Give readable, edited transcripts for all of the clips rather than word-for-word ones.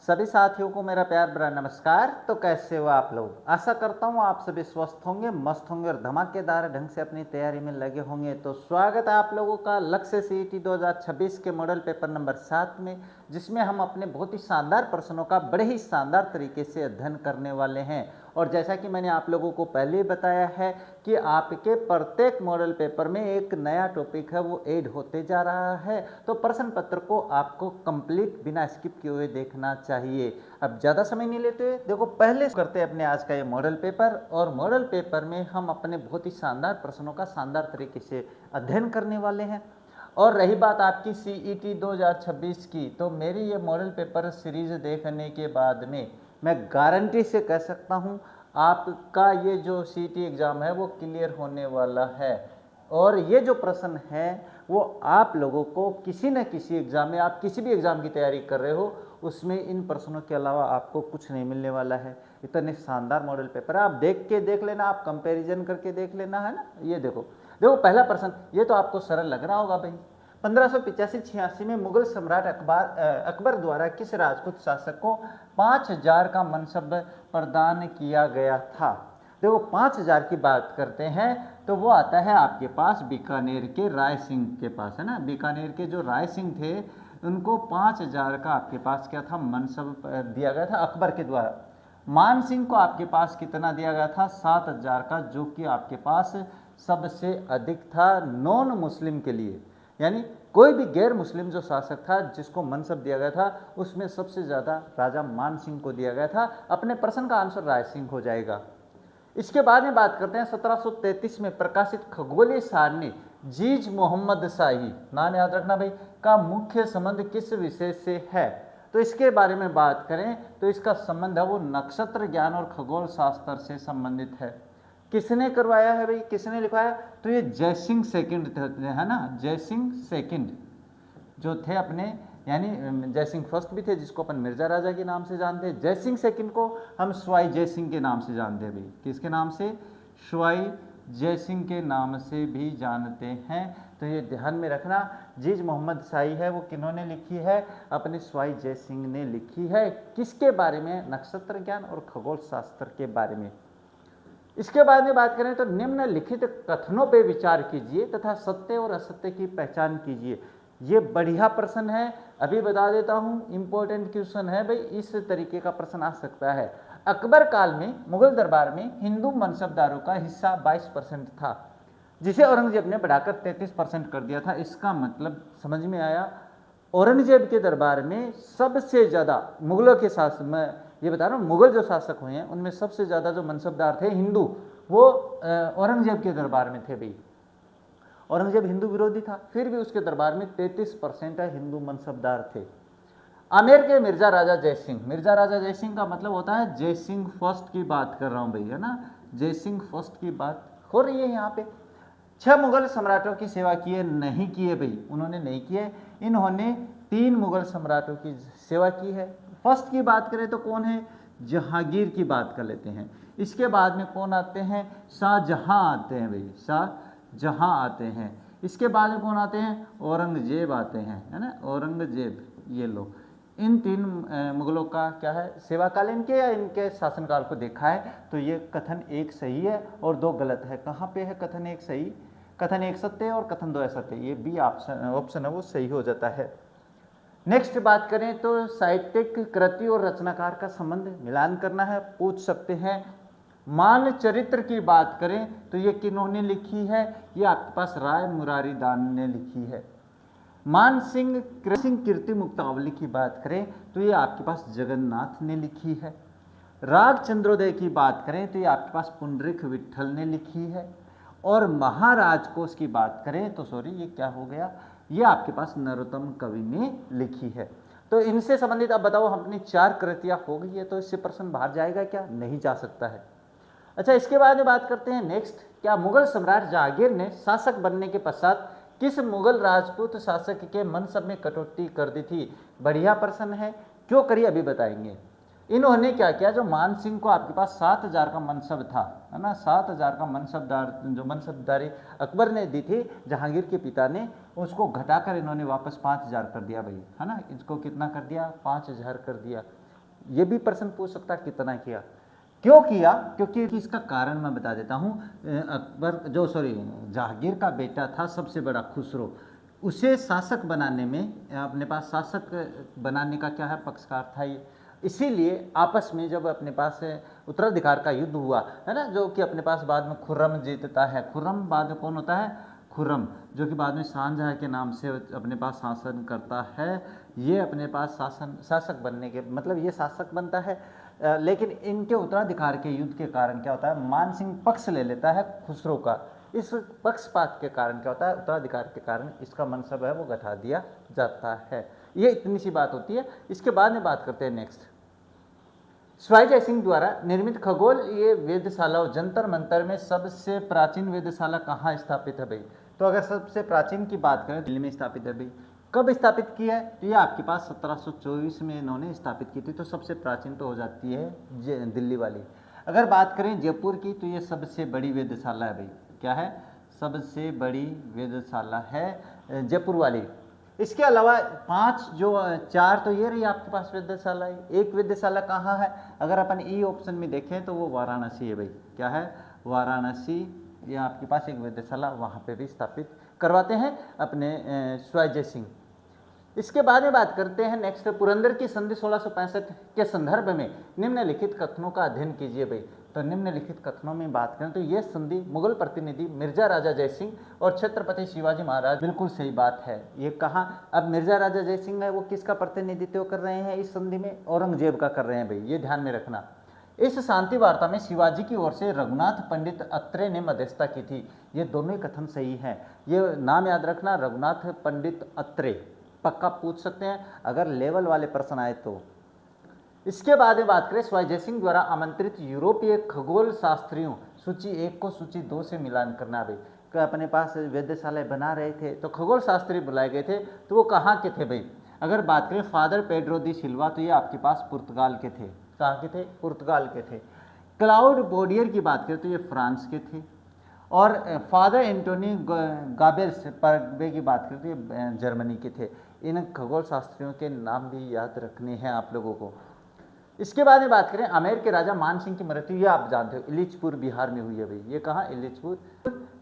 सभी साथियों को मेरा प्यार भरा नमस्कार। तो कैसे हो आप लोग? आशा करता हूँ आप सभी स्वस्थ होंगे, मस्त होंगे और धमाकेदार ढंग से अपनी तैयारी में लगे होंगे। तो स्वागत है आप लोगों का लक्ष्य सीईटी 2026 के मॉडल पेपर नंबर 7 में, जिसमें हम अपने बहुत ही शानदार प्रश्नों का बड़े ही शानदार तरीके से अध्ययन करने वाले हैं। और जैसा कि मैंने आप लोगों को पहले ही बताया है कि आपके प्रत्येक मॉडल पेपर में एक नया टॉपिक है वो ऐड होते जा रहा है। तो प्रश्न पत्र को आपको कंप्लीट बिना स्किप किए हुए देखना चाहिए। अब ज़्यादा समय नहीं लेते, देखो पहले करते हैं अपने आज का ये मॉडल पेपर। और मॉडल पेपर में हम अपने बहुत ही शानदार प्रश्नों का शानदार तरीके से अध्ययन करने वाले हैं। और रही बात आपकी सीईटी 2026 की, तो मेरी ये मॉडल पेपर सीरीज देखने के बाद में मैं गारंटी से कह सकता हूँ आपका ये जो सीईटी एग्ज़ाम है वो क्लियर होने वाला है। और ये जो प्रश्न है वो आप लोगों को किसी न किसी एग्ज़ाम में, आप किसी भी एग्ज़ाम की तैयारी कर रहे हो उसमें इन प्रश्नों के अलावा आपको कुछ नहीं मिलने वाला है। इतने शानदार मॉडल पेपर है, आप देख लेना, आप कंपैरिजन करके देख लेना, है ना। ये देखो देखो पहला प्रश्न, ये तो आपको सरल लग रहा होगा भाई। 1585-86 में मुगल सम्राट अकबर द्वारा किस राजपूत शासक को 5000 का मनसब प्रदान किया गया था? देखो 5000 की बात करते हैं तो वो आता है आपके पास बीकानेर के राय सिंह के पास, है ना। बीकानेर के जो राय सिंह थे उनको 5000 का आपके पास क्या था, मनसब दिया गया था अकबर के द्वारा। मान सिंह को आपके पास कितना दिया गया था? 7000 का, जो कि आपके पास सबसे अधिक था नॉन मुस्लिम के लिए। यानी कोई भी गैर मुस्लिम जो शासक था जिसको मनसब दिया गया था उसमें सबसे ज़्यादा राजा मान सिंह को दिया गया था। अपने प्रश्न का आंसर राय सिंह हो जाएगा। इसके बाद में बात करते हैं 1733 में प्रकाशित खगोलीय सारणी जीज मोहम्मद शाही, नाम याद रखना भाई, का मुख्य संबंध किस विषय से है? तो इसके बारे में बात करें तो इसका संबंध है वो नक्षत्र ज्ञान और खगोल शास्त्र से संबंधित है। किसने करवाया है भाई, किसने लिखवाया? तो ये जयसिंह सेकंड थे, है ना। जयसिंह सेकंड जो थे अपने, यानी जयसिंह फर्स्ट भी थे जिसको अपन मिर्जा राजा के नाम से जानते हैं। जयसिंह सेकंड को हम स्वाई जयसिंह के नाम से जानते हैं भाई। किसके नाम से? स्वाई जयसिंह के नाम से भी जानते हैं। तो ये ध्यान में रखना। जीज मोहम्मद शाही है वो किन्होंने लिखी है? अपने स्वाई जयसिंह ने लिखी है। किसके बारे में? नक्षत्र ज्ञान और खगोल शास्त्र के बारे में। इसके बाद में बात करें तो निम्नलिखित कथनों पे विचार कीजिए तथा सत्य और असत्य की पहचान कीजिए। ये बढ़िया प्रश्न है, अभी बता देता हूँ, इंपॉर्टेंट क्वेश्चन है भाई। इस तरीके का प्रश्न आ सकता है। अकबर काल में मुगल दरबार में हिंदू मनसबदारों का हिस्सा 22% था, जिसे औरंगजेब ने बढ़ाकर 33% कर दिया था। इसका मतलब समझ में आया? औरंगजेब के दरबार में सबसे ज़्यादा मुगलों के शासन में, ये बता रहा हूँ, मुगल जो शासक हुए हैं उनमें सबसे ज़्यादा जो मनसबदार थे हिंदू, वो औरंगजेब के दरबार में थे भाई। औरंगजेब हिंदू विरोधी था, फिर भी उसके दरबार में 33% हिंदू मनसबदार थे। आमेर के मिर्जा राजा जयसिंह, मिर्जा राजा जयसिंह का मतलब होता है जयसिंह फर्स्ट की बात कर रहा हूँ भाई, है ना। जयसिंह फर्स्ट की बात हो रही है यहाँ पे। 6 मुगल सम्राटों की सेवा की है? नहीं की है भाई, उन्होंने नहीं की है। इन्होंने 3 मुगल सम्राटों की सेवा की है। फर्स्ट की बात करें तो कौन है? जहांगीर की बात कर लेते हैं। इसके बाद में कौन आते हैं? शाहजहां आते हैं भाई, शाहजहां आते हैं। इसके बाद में कौन आते हैं? औरंगजेब आते हैं, है ना, औरंगजेब। ये लो, इन 3 मुगलों का क्या है, सेवा काल इनके या इनके शासनकाल को देखा है तो ये कथन 1 सही है और 2 गलत है। कहाँ पे है कथन 1 सही? कथन 1 सत्य है और कथन 2 असत्य। ये बी ऑप्शन है वो सही हो जाता है। नेक्स्ट बात करें तो साहित्यिक कृति और रचनाकार का संबंध मिलान करना है, पूछ सकते हैं। मान चरित्र की बात करें तो ये किन्होंने लिखी है? ये आपके पास राय मुरारी दान ने लिखी है। मान सिंह कीर्ति मुक्तावली की बात करें तो ये आपके पास जगन्नाथ ने लिखी है। राग चंद्रोदय की बात करें तो ये आपके पास पुंडरीक विट्ठल ने लिखी है। और महाराज कोश की बात करें तो सॉरी, ये क्या हो गया, ये आपके पास नरोत्तम कवि ने लिखी है। तो इनसे संबंधित अब बताओ, अपनी 4 कृतियां हो गई है, तो इससे प्रश्न बाहर जाएगा क्या? नहीं जा सकता है। अच्छा, इसके बाद में बात करते हैं नेक्स्ट, क्या मुगल सम्राट जहांगीर ने शासक बनने के पश्चात किस मुगल राजपूत शासक के मनसब में कटौती कर दी थी? बढ़िया प्रश्न है, क्यों करी अभी बताएंगे। इन्होंने क्या किया, जो मान सिंह को आपके पास 7000 का मनसब था, है ना, 7000 का मनसबदार, जो मनसबदारी अकबर ने दी थी जहांगीर के पिता ने, उसको घटाकर इन्होंने वापस 5000 कर दिया भाई, है ना। इसको कितना कर दिया? 5000 कर दिया। ये भी प्रश्न पूछ सकता है कितना किया, क्यों किया, क्योंकि इसका कारण मैं बता देता हूँ। अकबर जो जहांगीर का बेटा था सबसे बड़ा खुसरो, उसे शासक बनाने में अपने पास शासक बनाने का क्या है पक्षकार था ये। इसीलिए आपस में जब अपने पास उत्तराधिकार का युद्ध हुआ है ना, जो कि अपने पास बाद में खुर्रम जीतता है। खुर्रम बाद में कौन होता है? खुर्रम, जो कि बाद में शाहजहाँ के नाम से अपने पास शासन करता है। ये अपने पास शासक बनने के मतलब ये शासक बनता है। लेकिन इनके उत्तराधिकार के युद्ध के कारण क्या होता है, मान सिंह पक्ष ले लेता है खुसरो का। इस पक्षपात के कारण क्या होता है, उत्तराधिकार के कारण इसका मनसब है वो घटा दिया जाता है। ये इतनी सी बात होती है। इसके बाद में बात करते हैं नेक्स्ट, स्वाई जय सिंह द्वारा निर्मित खगोल ये वेधशाला जंतर मंतर में सबसे प्राचीन वेधशाला कहाँ स्थापित है भाई? तो अगर सबसे प्राचीन की बात करें दिल्ली में स्थापित है भाई। कब स्थापित की है? तो ये आपके पास 1724 में इन्होंने स्थापित की थी। तो सबसे प्राचीन तो हो जाती है दिल्ली वाली। अगर बात करें जयपुर की तो ये सबसे बड़ी वेधशाला है भाई। क्या है? सबसे बड़ी वेधशाला है जयपुर वाली। इसके अलावा 4 तो ये रही आपके पास वेधशाला है। एक वेधशाला कहाँ है? अगर अपन ई ऑप्शन में देखें तो वो वाराणसी है भाई। क्या है? वाराणसी। ये आपके पास एक वेधशाला वहाँ पे भी स्थापित करवाते हैं अपने स्वाई जय सिंह। इसके बाद में बात करते हैं नेक्स्ट, पुरंदर की संधि 1665 के संदर्भ में निम्नलिखित कथनों का अध्ययन कीजिए भाई। तो निम्नलिखित कथनों में बात करें तो ये संधि मुगल प्रतिनिधि मिर्जा राजा जय सिंह और छत्रपति शिवाजी महाराज, बिल्कुल सही बात है। ये कहाँ? अब मिर्जा राजा जय सिंह है वो किसका प्रतिनिधित्व कर रहे हैं इस संधि में? औरंगजेब का कर रहे हैं भाई, ये ध्यान में रखना। इस शांति वार्ता में शिवाजी की ओर से रघुनाथ पंडित अत्रे ने मध्यस्थता की थी। ये दोनों ही कथन सही हैं। ये नाम याद रखना, रघुनाथ पंडित अत्रे, पक्का पूछ सकते हैं अगर लेवल वाले प्रश्न आए तो। इसके बाद में बात करें स्वाई जय सिंह द्वारा आमंत्रित यूरोपीय खगोल शास्त्रियों, सूची 1 को सूची 2 से मिलान करना भाई। अपने पास वेधशाला बना रहे थे तो खगोल शास्त्री बुलाए गए थे, तो वो कहाँ के थे भाई? अगर बात करें फादर पेड्रो दी सिल्वा तो ये आपके पास पुर्तगाल के थे। कहाँ के थे? पुर्तगाल के थे। क्लाउड बोडियर की बात करें तो ये फ्रांस के थे। और फादर एंटोनी गाबेल्स परग्वे की बात करें तो ये जर्मनी के थे। इन खगोल शास्त्रियों के नाम भी याद रखने हैं आप लोगों को। इसके बाद में बात करें आमेर के राजा मान सिंह की मृत्यु, ये आप जानते हो इलिचपुर बिहार में हुई है भाई। ये कहाँ? इलिचपुर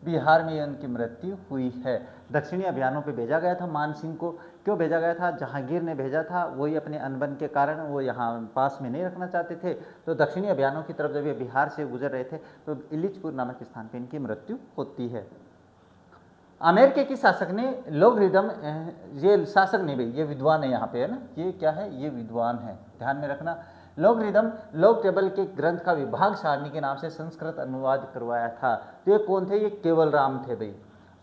बिहार में उनकी मृत्यु हुई है। दक्षिणी अभियानों पे भेजा गया था मान सिंह को। क्यों भेजा गया था? जहांगीर ने भेजा था, वही अपने अनबन के कारण वो यहाँ पास में नहीं रखना चाहते थे। तो दक्षिणी अभियानों की तरफ जब ये बिहार से गुजर रहे थे तो इलिचपुर नामक स्थान पर इनकी मृत्यु होती है। अमेरिका की शासक ने लोगरिदम, ये शासक नहीं भाई, ये विद्वान है यहाँ पे, है ना। ये क्या है? ये विद्वान है, ध्यान में रखना। लोगरिदम लॉग टेबल के ग्रंथ का विभाग सारणी के नाम से संस्कृत अनुवाद करवाया था। तो ये कौन थे? ये केवल राम थे भाई।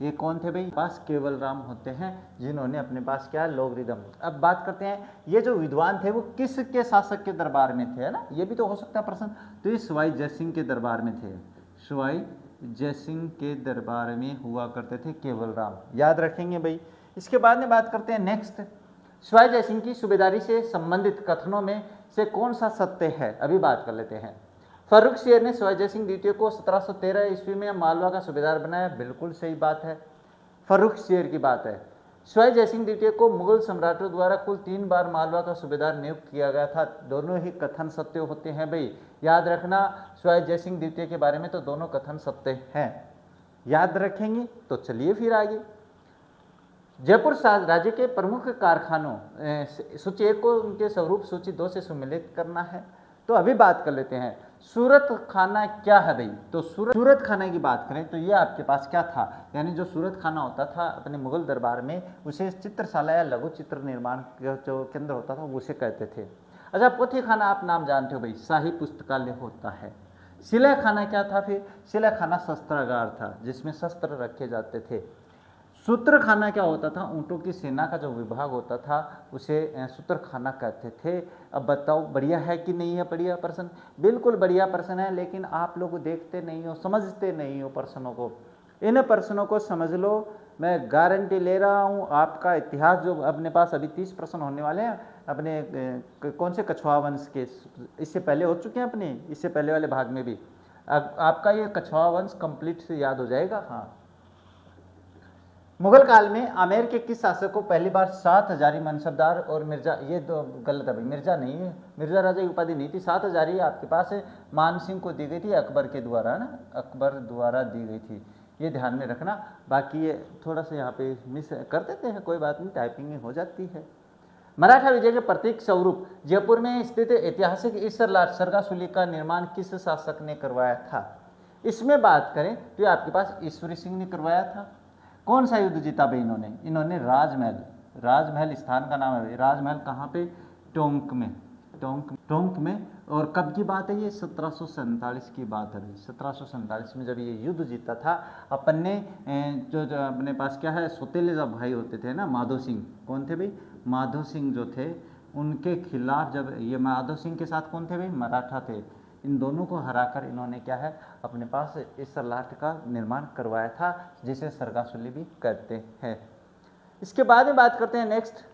ये कौन थे भाई? पास केवल राम होते हैं जिन्होंने अपने पास क्या? लोगरिदम। अब बात करते हैं ये जो विद्वान थे वो किसके शासक के दरबार में थे, है ना। ये भी तो हो सकता है प्रश्न। तो ये स्वाई जय सिंह के दरबार में थे। स्वाई जय सिंह के दरबार में हुआ करते थे केवल राम, याद रखेंगे भाई। इसके बाद में बात करते हैं नेक्स्ट, स्वाई जय सिंह की सूबेदारी से संबंधित कथनों में से कौन सा सत्य है? अभी बात कर लेते हैं। फर्रुख शेर ने स्वाई जय सिंह द्वितीय को 1713 ईस्वी में मालवा का सूबेदार बनाया, बिल्कुल सही बात है, फर्रुख शेर की बात है। स्वाई जय सिंह द्वितीय को मुगल सम्राटों द्वारा कुल 3 बार मालवा का सूबेदार नियुक्त किया गया था। दोनों ही कथन सत्य होते हैं भाई, याद रखना। स्वाई जय सिंह द्वितीय के बारे में तो दोनों कथन सत्य हैं, याद रखेंगे। तो चलिए फिर आगे, जयपुर राज्य के प्रमुख कारखानों, सूची 1 को उनके स्वरूप सूची 2 से सम्मिलित करना है। तो अभी बात कर लेते हैं सूरत खाना क्या है भाई। तो सूरत खाना की बात करें तो ये आपके पास क्या था, यानी जो सूरत खाना होता था अपने मुगल दरबार में, उसे चित्रशाला या लघु चित्र निर्माण जो केंद्र होता था उसे कहते थे। अच्छा, पोथी खाना आप नाम जानते हो भाई, शाही पुस्तकालय होता है। सिला खाना क्या था? फिर सिला खाना शस्त्रागार था जिसमें शस्त्र रखे जाते थे। सूत्र खाना क्या होता था? ऊँटों की सेना का जो विभाग होता था उसे सूत्र खाना कहते थे। अब बताओ बढ़िया है कि नहीं है? बढ़िया प्रश्न, बिल्कुल बढ़िया प्रश्न है, लेकिन आप लोग देखते नहीं हो, समझते नहीं हो प्रश्नों को। इन प्रश्नों को समझ लो, मैं गारंटी ले रहा हूँ। आपका इतिहास जो अपने पास अभी 30 प्रश्न होने वाले हैं अपने कौन से कछुआ वंश के, इससे पहले हो चुके हैं अपने, इससे पहले वाले भाग में भी आपका ये कछुआ वंश कंप्लीट से याद हो जाएगा। हाँ, मुगल काल में आमेर के किस शासक को पहली बार 7 हजारी मनसबदार और मिर्जा, ये तो गलत है भाई, मिर्जा नहीं है, मिर्जा राजा की उपाधि नहीं थी, 7 हजारी आपके पास है मान सिंह को दी गई थी अकबर के द्वारा, है ना, अकबर द्वारा दी गई थी, ये ध्यान में रखना। बाकी ये थोड़ा सा यहाँ पे मिस कर देते हैं, कोई बात नहीं, टाइपिंग हो जाती है। मराठा विजय के प्रतीक स्वरूप जयपुर में स्थित ऐतिहासिक इस सरगासुली का निर्माण किस शासक ने करवाया था? इसमें बात करें तो ये आपके पास ईश्वरी सिंह ने करवाया था। कौन सा युद्ध जीता भाई इन्होंने राजमहल, राजमहल स्थान का नाम है भाई, राजमहल कहाँ पे? टोंक में, टोंक में। और कब की बात है ये? 1747 की बात है भाई, 1747 में जब ये युद्ध जीता था। अपन ने जो अपने पास क्या है, सौतेले जब भाई होते थे ना, माधो सिंह, कौन थे भाई? माधो सिंह जो थे, उनके खिलाफ जब ये माधो सिंह के साथ कौन थे भाई? मराठा थे। इन दोनों को हराकर इन्होंने क्या है, अपने पास इस सरलाट का निर्माण करवाया था, जिसे सरगासुली भी कहते हैं। इसके बाद में बात करते हैं नेक्स्ट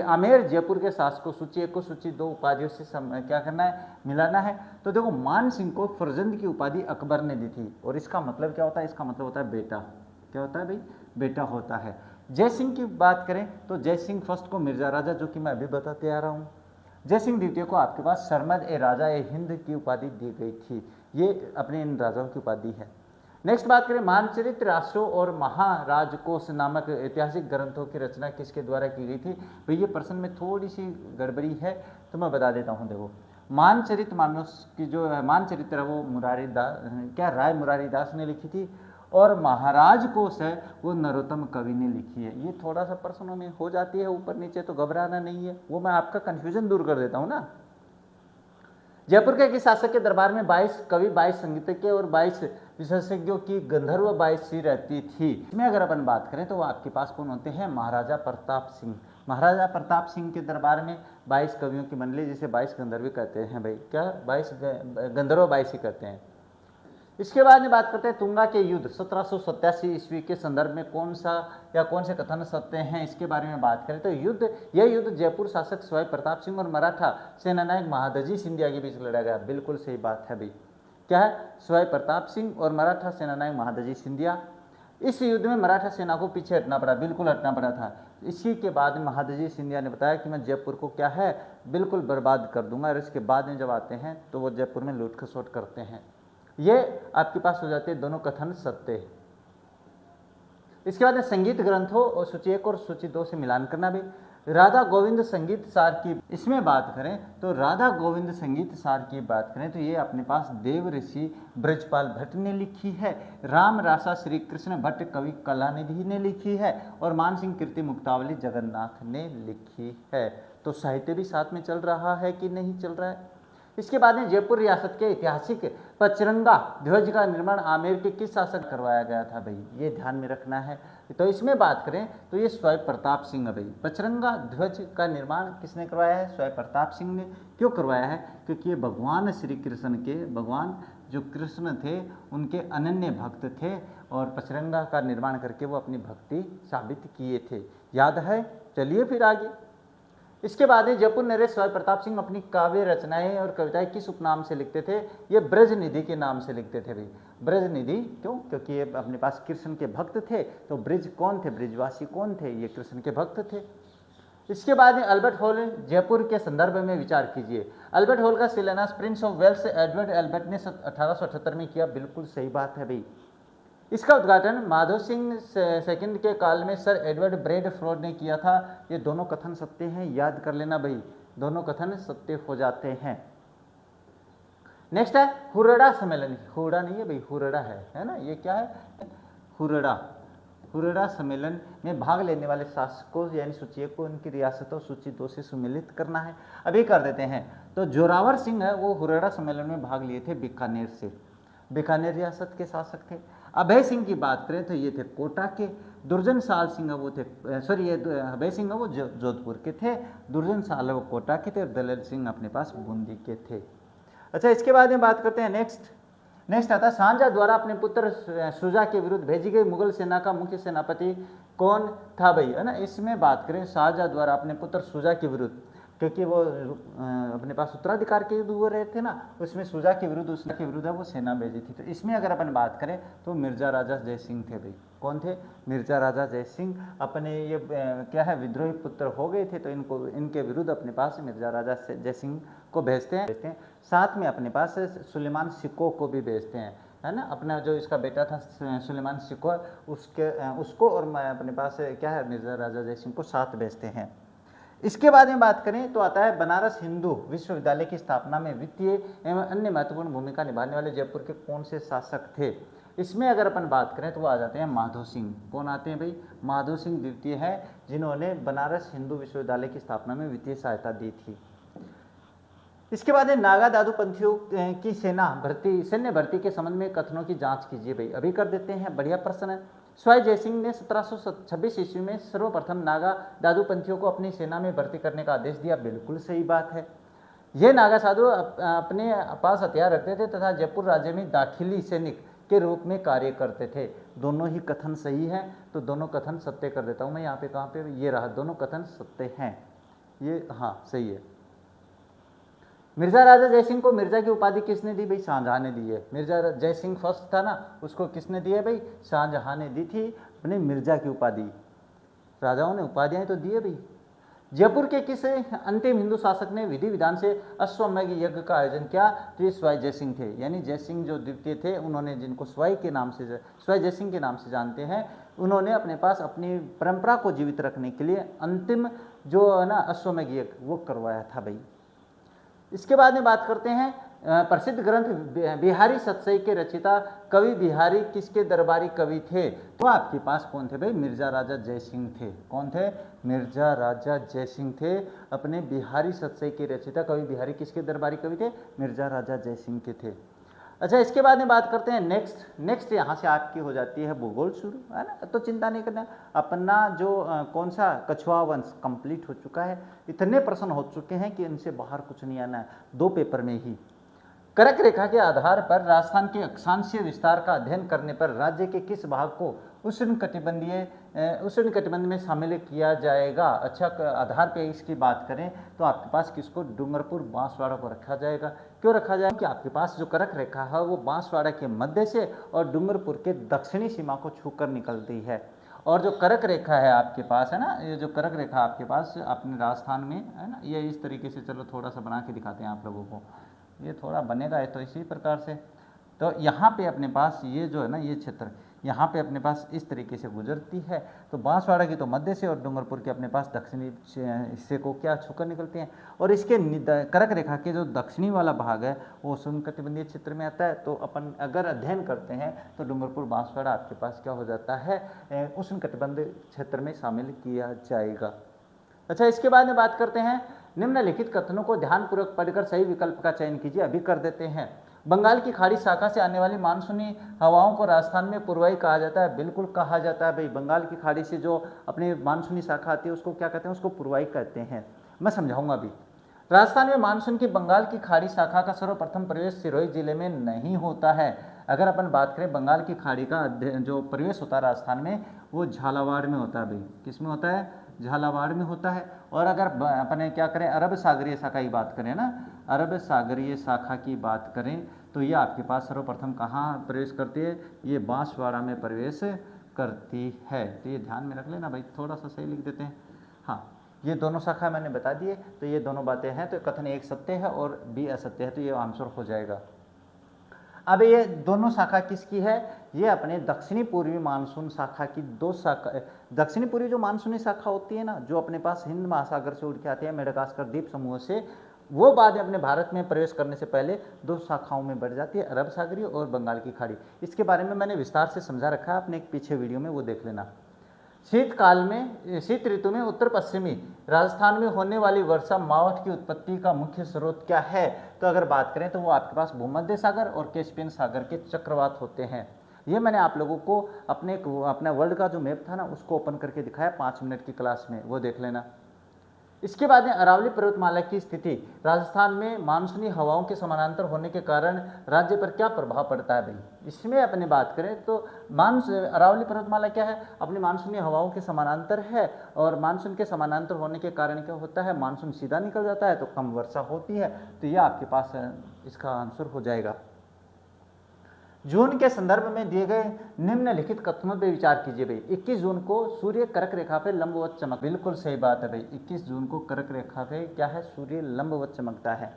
आमेर जयपुर के शासकों, सूची 1 को सूची 2 उपाधियों से क्या करना है, मिलाना है। तो देखो, मान सिंह को फरजंद की उपाधि अकबर ने दी थी, और इसका मतलब क्या होता है? इसका मतलब होता है बेटा। क्या होता है भाई? बेटा होता है। जय सिंह की बात करें तो जय सिंह फर्स्ट को मिर्जा राजा, जो कि मैं अभी बताते आ रहा हूँ। जय सिंह द्वितीय को आपके पास सरमद ए राजा ए हिंद की उपाधि दी गई थी। ये अपने इन राजाओं की उपाधि है। नेक्स्ट बात करें, मानचरित्र राष्ट्रों और महाराजकोष नामक ऐतिहासिक ग्रंथों की रचना किसके द्वारा की गई थी? भाई ये प्रश्न में थोड़ी सी गड़बड़ी है, तो मैं बता देता हूँ। देखो, मानचरित्र मानस की जो मानचरित्र है वो राय मुरारी दास ने लिखी थी, और महाराज कोश है वो नरोत्तम कवि ने लिखी है। ये थोड़ा सा प्रश्नों में हो जाती है ऊपर नीचे, तो घबराना नहीं है, वो मैं आपका कन्फ्यूजन दूर कर देता हूँ ना। जयपुर के किस शासक के दरबार में 22 कवि, 22 संगीतज्ञ और 22 विशेषज्ञों की गंधर्व 22 रहती थी? इसमें अगर अपन बात करें तो वो आपके पास कौन होते हैं? महाराजा प्रताप सिंह। महाराजा प्रताप सिंह के दरबार में 22 कवियों की मंडली, जिसे 22 गंधर्व कहते हैं भाई। क्या 22 गंधर्व 22 ही कहते हैं। इसके बाद में बात करते हैं तुंगा के युद्ध 1787 ईस्वी के संदर्भ में कौन से कथन सत्य हैं, इसके बारे में बात करें तो यह युद्ध जयपुर शासक सवाई प्रताप सिंह और मराठा सेनानायक महादजी सिंधिया के बीच लड़ा गया। बिल्कुल सही बात है भाई। क्या है? सवाई प्रताप सिंह और मराठा सेनानायक महादजी सिंधिया। इस युद्ध में मराठा सेना को पीछे हटना पड़ा, बिल्कुल हटना पड़ा था। इसी के बाद में महादजी सिंधिया ने बताया कि मैं जयपुर को क्या है, बिल्कुल बर्बाद कर दूंगा। और इसके बाद में जब आते हैं तो वो जयपुर में लूट खसोट करते हैं। ये आपके पास हो जाते हैं दोनों कथन सत्य। इसके बाद संगीत ग्रंथों और सूची 1 और सूची 2 से मिलान करना भी। राधा गोविंद संगीत सार की इसमें बात करें तो राधा गोविंद संगीत सार की बात करें तो ये अपने पास देव ऋषि ब्रजपाल भट्ट ने लिखी है। राम रासा श्री कृष्ण भट्ट कवि कलानिधि ने लिखी है, और मानसिंह कीर्ति मुक्तावली जगन्नाथ ने लिखी है। तो साहित्य भी साथ में चल रहा है कि नहीं चल रहा है। इसके बाद में जयपुर रियासत के ऐतिहासिक पचरंगा ध्वज का निर्माण आमेर के किस शासक करवाया गया था भाई? ये ध्यान में रखना है। तो इसमें बात करें तो ये स्वयं प्रताप सिंह है भाई। पचरंगा ध्वज का निर्माण किसने करवाया है? स्वयं प्रताप सिंह ने। क्यों करवाया है? क्योंकि ये भगवान श्री कृष्ण के, भगवान जो कृष्ण थे उनके अनन्य भक्त थे, और पचरंगा का निर्माण करके वो अपनी भक्ति साबित किए थे। याद है? चलिए फिर आगे। इसके बाद ही जयपुर नरेश स्वयं प्रताप सिंह अपनी काव्य रचनाएं और कविताएं किस उपनाम से लिखते थे? ये ब्रज निधि के नाम से लिखते थे भाई। ब्रज निधि क्यों? क्योंकि ये अपने पास कृष्ण के भक्त थे। तो ब्रज कौन थे? ब्रजवासी कौन थे? ये कृष्ण के भक्त थे। इसके बाद में अल्बर्ट हॉल जयपुर के संदर्भ में विचार कीजिए। अल्बर्ट हॉल का शिलान्यास Prince of Wales Edward Albert ने 1878 में किया। बिल्कुल सही बात है भाई। इसका उद्घाटन माधव सिंह सेकंड के काल में सर एडवर्ड ब्रेडफ्रोड ने किया था। ये दोनों कथन सत्य हैं, याद कर लेना भाई, दोनों कथन सत्य हो जाते हैं। नेक्स्ट है हुरड़ा सम्मेलन। हुरड़ा नहीं है भाई, हुरड़ा है ना। ये क्या है? हुरड़ा सम्मेलन में भाग लेने वाले शासकों यानी सूची 1 को उनकी रियासतों सूची 2 से सम्मिलित करना है। अभी कर देते हैं। तो जोरावर सिंह है वो हुरड़ा सम्मेलन में भाग लिए थे बीकानेर से। बीकानेर रियासत के शासक थे। अभय सिंह की बात करें तो ये थे कोटा के। दुर्जन साल सिंह वो थे, अभय सिंह वो जोधपुर के थे, दुर्जन साल वो कोटा के थे, और दलेल सिंह अपने पास बूंदी के थे। अच्छा, इसके बाद में बात करते हैं नेक्स्ट आता है शाहजहां द्वारा अपने पुत्र शुजा के विरुद्ध भेजी गई मुगल सेना का मुख्य सेनापति कौन था भाई? है ना। इसमें बात करें शाहजहां द्वारा अपने पुत्र शुजा के विरुद्ध क्योंकि वो अपने पास उत्तराधिकार के युद्ध हुए रहे थे ना, उसमें शुजा के विरुद्ध उसके विरुद्ध वो सेना भेजी थी। तो इसमें अगर अपन बात करें तो मिर्जा राजा जय सिंह थे भाई। कौन थे? मिर्जा राजा जय सिंह। अपने ये क्या है, विद्रोही पुत्र हो गए थे, तो इनको इनके विरुद्ध अपने पास मिर्जा राजा जय सिंह को भेजते हैं। साथ में अपने पास सुलेमान सिको को भी भेजते हैं, है ना। अपना जो इसका बेटा था सुलेमान सिको, उसको और अपने पास क्या है, मिर्जा राजा जय सिंह को साथ भेजते हैं। इसके बाद में बात करें तो आता है बनारस हिंदू विश्वविद्यालय की स्थापना में वित्तीय एवं अन्य महत्वपूर्ण भूमिका निभाने वाले जयपुर के कौन से शासक थे? इसमें अगर अपन बात करें तो वो आ जाते हैं माधो सिंह। कौन आते हैं भाई? माधो सिंह द्वितीय है, जिन्होंने बनारस हिंदू विश्वविद्यालय की स्थापना में वित्तीय सहायता दी थी। इसके बाद नागा दादू पंथियों की सैन्य भर्ती के संबंध में कथनों की जांच कीजिए भाई। अभी कर देते हैं, बढ़िया प्रश्न है। स्वाई जयसिंह ने 1726 ईस्वी में सर्वप्रथम नागा दादू पंथियों को अपनी सेना में भर्ती करने का आदेश दिया। बिल्कुल सही बात है। ये नागा साधु अपने पास हथियार रखते थे तथा जयपुर राज्य में दाखिली सैनिक के रूप में कार्य करते थे। दोनों ही कथन सही है, तो दोनों कथन सत्य कर देता हूं मैं यहाँ पे। कहाँ पे? ये रहा, दोनों कथन सत्य हैं। ये हाँ सही है। मिर्जा राजा जयसिंह को मिर्जा की उपाधि किसने दी भाई? शाहजहां ने दी है। मिर्जा जयसिंह फर्स्ट था ना, उसको किसने दी है भाई? शाहजहां ने दी थी अपने मिर्जा की उपाधि। राजाओं ने उपाधियां तो दी है भाई। जयपुर के किस अंतिम हिंदू शासक ने विधि विधान से अश्वमेध यज्ञ का आयोजन किया? तो ये स्वाई जयसिंह थे। यानी जयसिंह जो द्वितीय थे, उन्होंने, जिनको स्वाई जयसिंह के नाम से जानते हैं, उन्होंने अपने पास अपनी परंपरा को जीवित रखने के लिए अंतिम जो है ना अश्वमेध यज्ञ वो करवाया था भाई। इसके बाद में बात करते हैं प्रसिद्ध ग्रंथ बिहारी सतसई के रचिता कवि बिहारी किसके दरबारी कवि थे? तो आपके पास कौन थे भाई? मिर्जा राजा जयसिंह थे। कौन थे? मिर्जा राजा जयसिंह थे। अपने बिहारी सतसई के रचिता कवि बिहारी किसके दरबारी कवि थे? मिर्जा राजा जयसिंह के थे। अच्छा, इसके बाद में बात करते हैं नेक्स्ट यहाँ से आपकी हो जाती है भूगोल शुरू, है ना। तो चिंता नहीं करना, अपना जो कौन सा कछुआ वंश कंप्लीट हो चुका है। इतने प्रश्न हो चुके हैं कि इनसे बाहर कुछ नहीं आना है, 2 पेपर में ही। कर्क रेखा के आधार पर राजस्थान के अक्षांशीय विस्तार का अध्ययन करने पर राज्य के किस भाग को उष्णकटिबंध में शामिल किया जाएगा? अच्छा, आधार पे इसकी बात करें तो आपके पास किसको? डूंगरपुर बांसवाड़ा को रखा जाएगा। क्यों रखा जाएगा? कि आपके पास जो कर्क रेखा है वो बांसवाड़ा के मध्य से और डूंगरपुर के दक्षिणी सीमा को छूकर निकलती है। और जो कर्क रेखा है आपके पास, है ना, ये जो कर्क रेखा आपके पास अपने राजस्थान में है ना, ये इस तरीके से, चलो थोड़ा सा बना के दिखाते हैं आप लोगों को। ये थोड़ा बनेगा है तो इसी प्रकार से। तो यहाँ पे अपने पास ये जो है ना, ये क्षेत्र यहाँ पे अपने पास इस तरीके से गुजरती है। तो बांसवाड़ा की तो मध्य से और डूंगरपुर के अपने पास दक्षिणी हिस्से को क्या छूकर निकलते हैं। और इसके कर्क रेखा के जो दक्षिणी वाला भाग है वो उष्णकटिबंधीय क्षेत्र में आता है। तो अपन अगर अध्ययन करते हैं तो डूंगरपुर बांसवाड़ा आपके पास क्या हो जाता है? उष्णकटिबंधीय क्षेत्र में शामिल किया जाएगा। अच्छा, इसके बाद में बात करते हैं निम्नलिखित कथनों को ध्यानपूर्वक पढ़कर सही विकल्प का चयन कीजिए। अभी कर देते हैं। बंगाल की खाड़ी शाखा से आने वाली मानसूनी हवाओं को राजस्थान में पूर्वाई कहा जाता है। बिल्कुल कहा जाता है भाई। बंगाल की खाड़ी से जो अपनी मानसूनी शाखा आती है उसको क्या कहते हैं? उसको पूर्वाई कहते हैं। मैं समझाऊंगा अभी। राजस्थान में मानसून की बंगाल की खाड़ी शाखा का सर्वप्रथम प्रवेश सिरोही जिले में नहीं होता है। अगर अपन बात करें बंगाल की खाड़ी का जो प्रवेश होता है राजस्थान में, वो झालावाड़ में होता है भाई। किस में होता है? झालावाड़ में होता है। और अगर अपने क्या करें, अरब सागरीय शाखा की बात करें ना, अरब सागरीय शाखा की बात करें तो ये आपके पास सर्वप्रथम कहाँ प्रवेश करती है? ये बांसवाड़ा में प्रवेश करती है। तो ये ध्यान में रख लेना भाई, थोड़ा सा सही लिख देते हैं। हाँ, ये दोनों शाखा मैंने बता दिए। तो ये दोनों बातें हैं। तो कथन एक सत्य है और बी असत्य है, तो ये आंसर हो जाएगा। अब ये दोनों शाखा किसकी है? ये अपने दक्षिणी पूर्वी मानसून शाखा की 2 शाखा। दक्षिणी पूर्वी जो मानसूनी शाखा होती है ना, जो अपने पास हिंद महासागर से उड़ के आती है, मेडागास्कर द्वीप समूह से, वो बाद में अपने भारत में प्रवेश करने से पहले 2 शाखाओं में बढ़ जाती है, अरब सागरीय और बंगाल की खाड़ी। इसके बारे में मैंने विस्तार से समझा रखा है अपने एक पीछे वीडियो में, वो देख लेना। शीत ऋतु में उत्तर पश्चिमी राजस्थान में होने वाली वर्षा मावठ की उत्पत्ति का मुख्य स्रोत क्या है? तो अगर बात करें तो वो आपके पास भूमध्य सागर और कैस्पियन सागर के चक्रवात होते हैं। ये मैंने आप लोगों को अपना वर्ल्ड का जो मैप था ना, उसको ओपन करके दिखाया 5 मिनट की क्लास में, वो देख लेना। इसके बाद में अरावली पर्वतमाला की स्थिति राजस्थान में मानसूनी हवाओं के समानांतर होने के कारण राज्य पर क्या प्रभाव पड़ता है भाई, इसमें अपनी बात करें तो अरावली पर्वतमाला क्या है, अपनी मानसूनी हवाओं के समानांतर है और मानसून के समानांतर होने के कारण क्या होता है, मानसून सीधा निकल जाता है तो कम वर्षा होती है। तो ये आपके पास इसका आंसर हो जाएगा। जून के संदर्भ में दिए गए निम्नलिखित कथनों पर विचार कीजिए भाई। 21 जून को सूर्य कर्क रेखा पे लंबवत चमक, बिल्कुल सही बात है भाई। 21 जून को कर्क रेखा पे क्या है, सूर्य लंबवत चमकता है।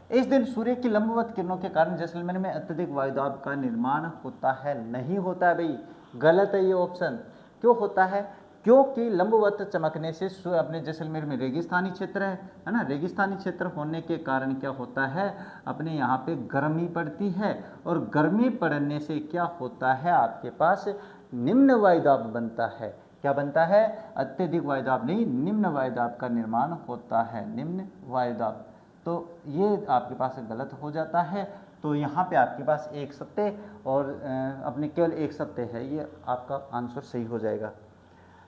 इस दिन सूर्य की लंबवत किरणों के कारण जैसलमेर में अत्यधिक वायुदाब का निर्माण होता है, नहीं होता है भाई, गलत है ये ऑप्शन। क्यों होता है, क्योंकि लंबवत चमकने से अपने जैसलमेर में रेगिस्तानी क्षेत्र है ना, रेगिस्तानी क्षेत्र होने के कारण क्या होता है, अपने यहाँ पे गर्मी पड़ती है और गर्मी पड़ने से क्या होता है, आपके पास निम्न वायुदाब बनता है। क्या बनता है, अत्यधिक वायुदाब नहीं, निम्न वायुदाब का निर्माण होता है, निम्न वायुदाब। तो ये आपके पास गलत हो जाता है। तो यहाँ पे आपके पास एक सत्य और अपने केवल एक सत्य है, ये आपका आंसर सही हो जाएगा।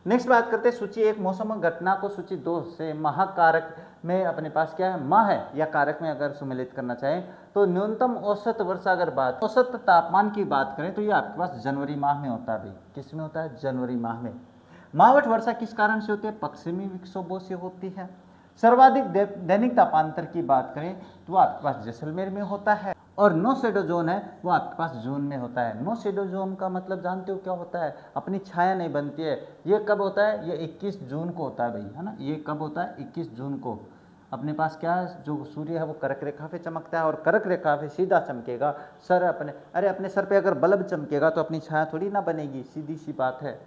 नेक्स्ट बात करते हैं सूची 1 मौसम घटना को सूची 2 से महाकारक में अपने पास क्या है, माह है या कारक में अगर सम्मिलित करना चाहें तो न्यूनतम औसत वर्षा, अगर बात औसत तापमान की बात करें तो ये आपके पास जनवरी माह में होता है भाई। किस में होता है, जनवरी माह में। मावठ वर्षा किस कारण से होती है, पश्चिमी विक्षोभों से होती है। सर्वाधिक दैनिक तापांतर की बात करें तो आपके पास जैसलमेर में होता है और नो शेडो जोन है वो आपके पास जून में होता है। नो शेडो जोन का मतलब जानते हो क्या होता है, अपनी छाया नहीं बनती है। ये कब होता है, ये 21 जून को होता है भाई, है ना। ये कब होता है, 21 जून को। अपने पास क्या है, जो सूर्य है वो कर्क रेखा पे चमकता है और कर्क रेखा पे सीधा चमकेगा। सर अपने सर पे अगर बल्ब चमकेगा तो अपनी छाया थोड़ी ना बनेगी, सीधी सी बात है।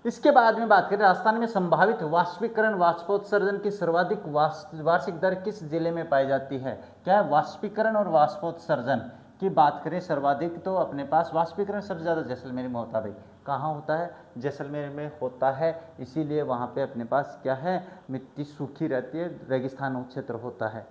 इसके बाद में बात करें राजस्थान में संभावित वाष्पीकरण वाष्पोत्सर्जन की सर्वाधिक वार्षिक दर किस जिले में पाई जाती है। क्या है, वाष्पीकरण और वाष्पोत्सर्जन की बात करें सर्वाधिक तो अपने पास वाष्पीकरण सबसे ज़्यादा जैसलमेर में होता है भाई। कहाँ होता है, जैसलमेर में होता है, इसीलिए वहाँ पे अपने पास क्या है, मिट्टी सूखी रहती है, रेगिस्तान क्षेत्र होता है।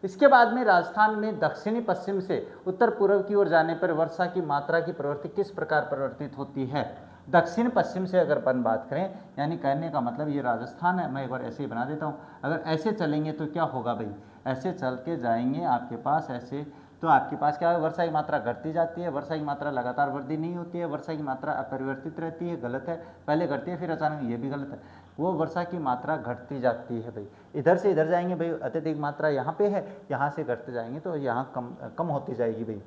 इसके बाद में राजस्थान में दक्षिणी पश्चिम से उत्तर पूर्व की ओर जाने पर वर्षा की मात्रा की प्रवृत्ति किस प्रकार परिवर्तित होती है। दक्षिण पश्चिम से अगर अपन बात करें, यानी कहने का मतलब ये राजस्थान है, मैं एक बार ऐसे ही बना देता हूँ। अगर ऐसे चलेंगे तो क्या होगा भाई, ऐसे चल के जाएंगे आपके पास ऐसे, तो आपके पास क्या है, वर्षा की मात्रा घटती जाती है। वर्षा की मात्रा लगातार वृद्धि नहीं होती है, वर्षा की मात्रा अपरिवर्तित रहती है, गलत है। पहले घटती है फिर अचानक, ये भी गलत है। वो वर्षा की मात्रा घटती जाती है भाई। इधर से इधर जाएंगे भाई, अत्यधिक मात्रा यहाँ पे है, यहाँ से घटते जाएंगे तो यहाँ कम होती जाएगी भाई।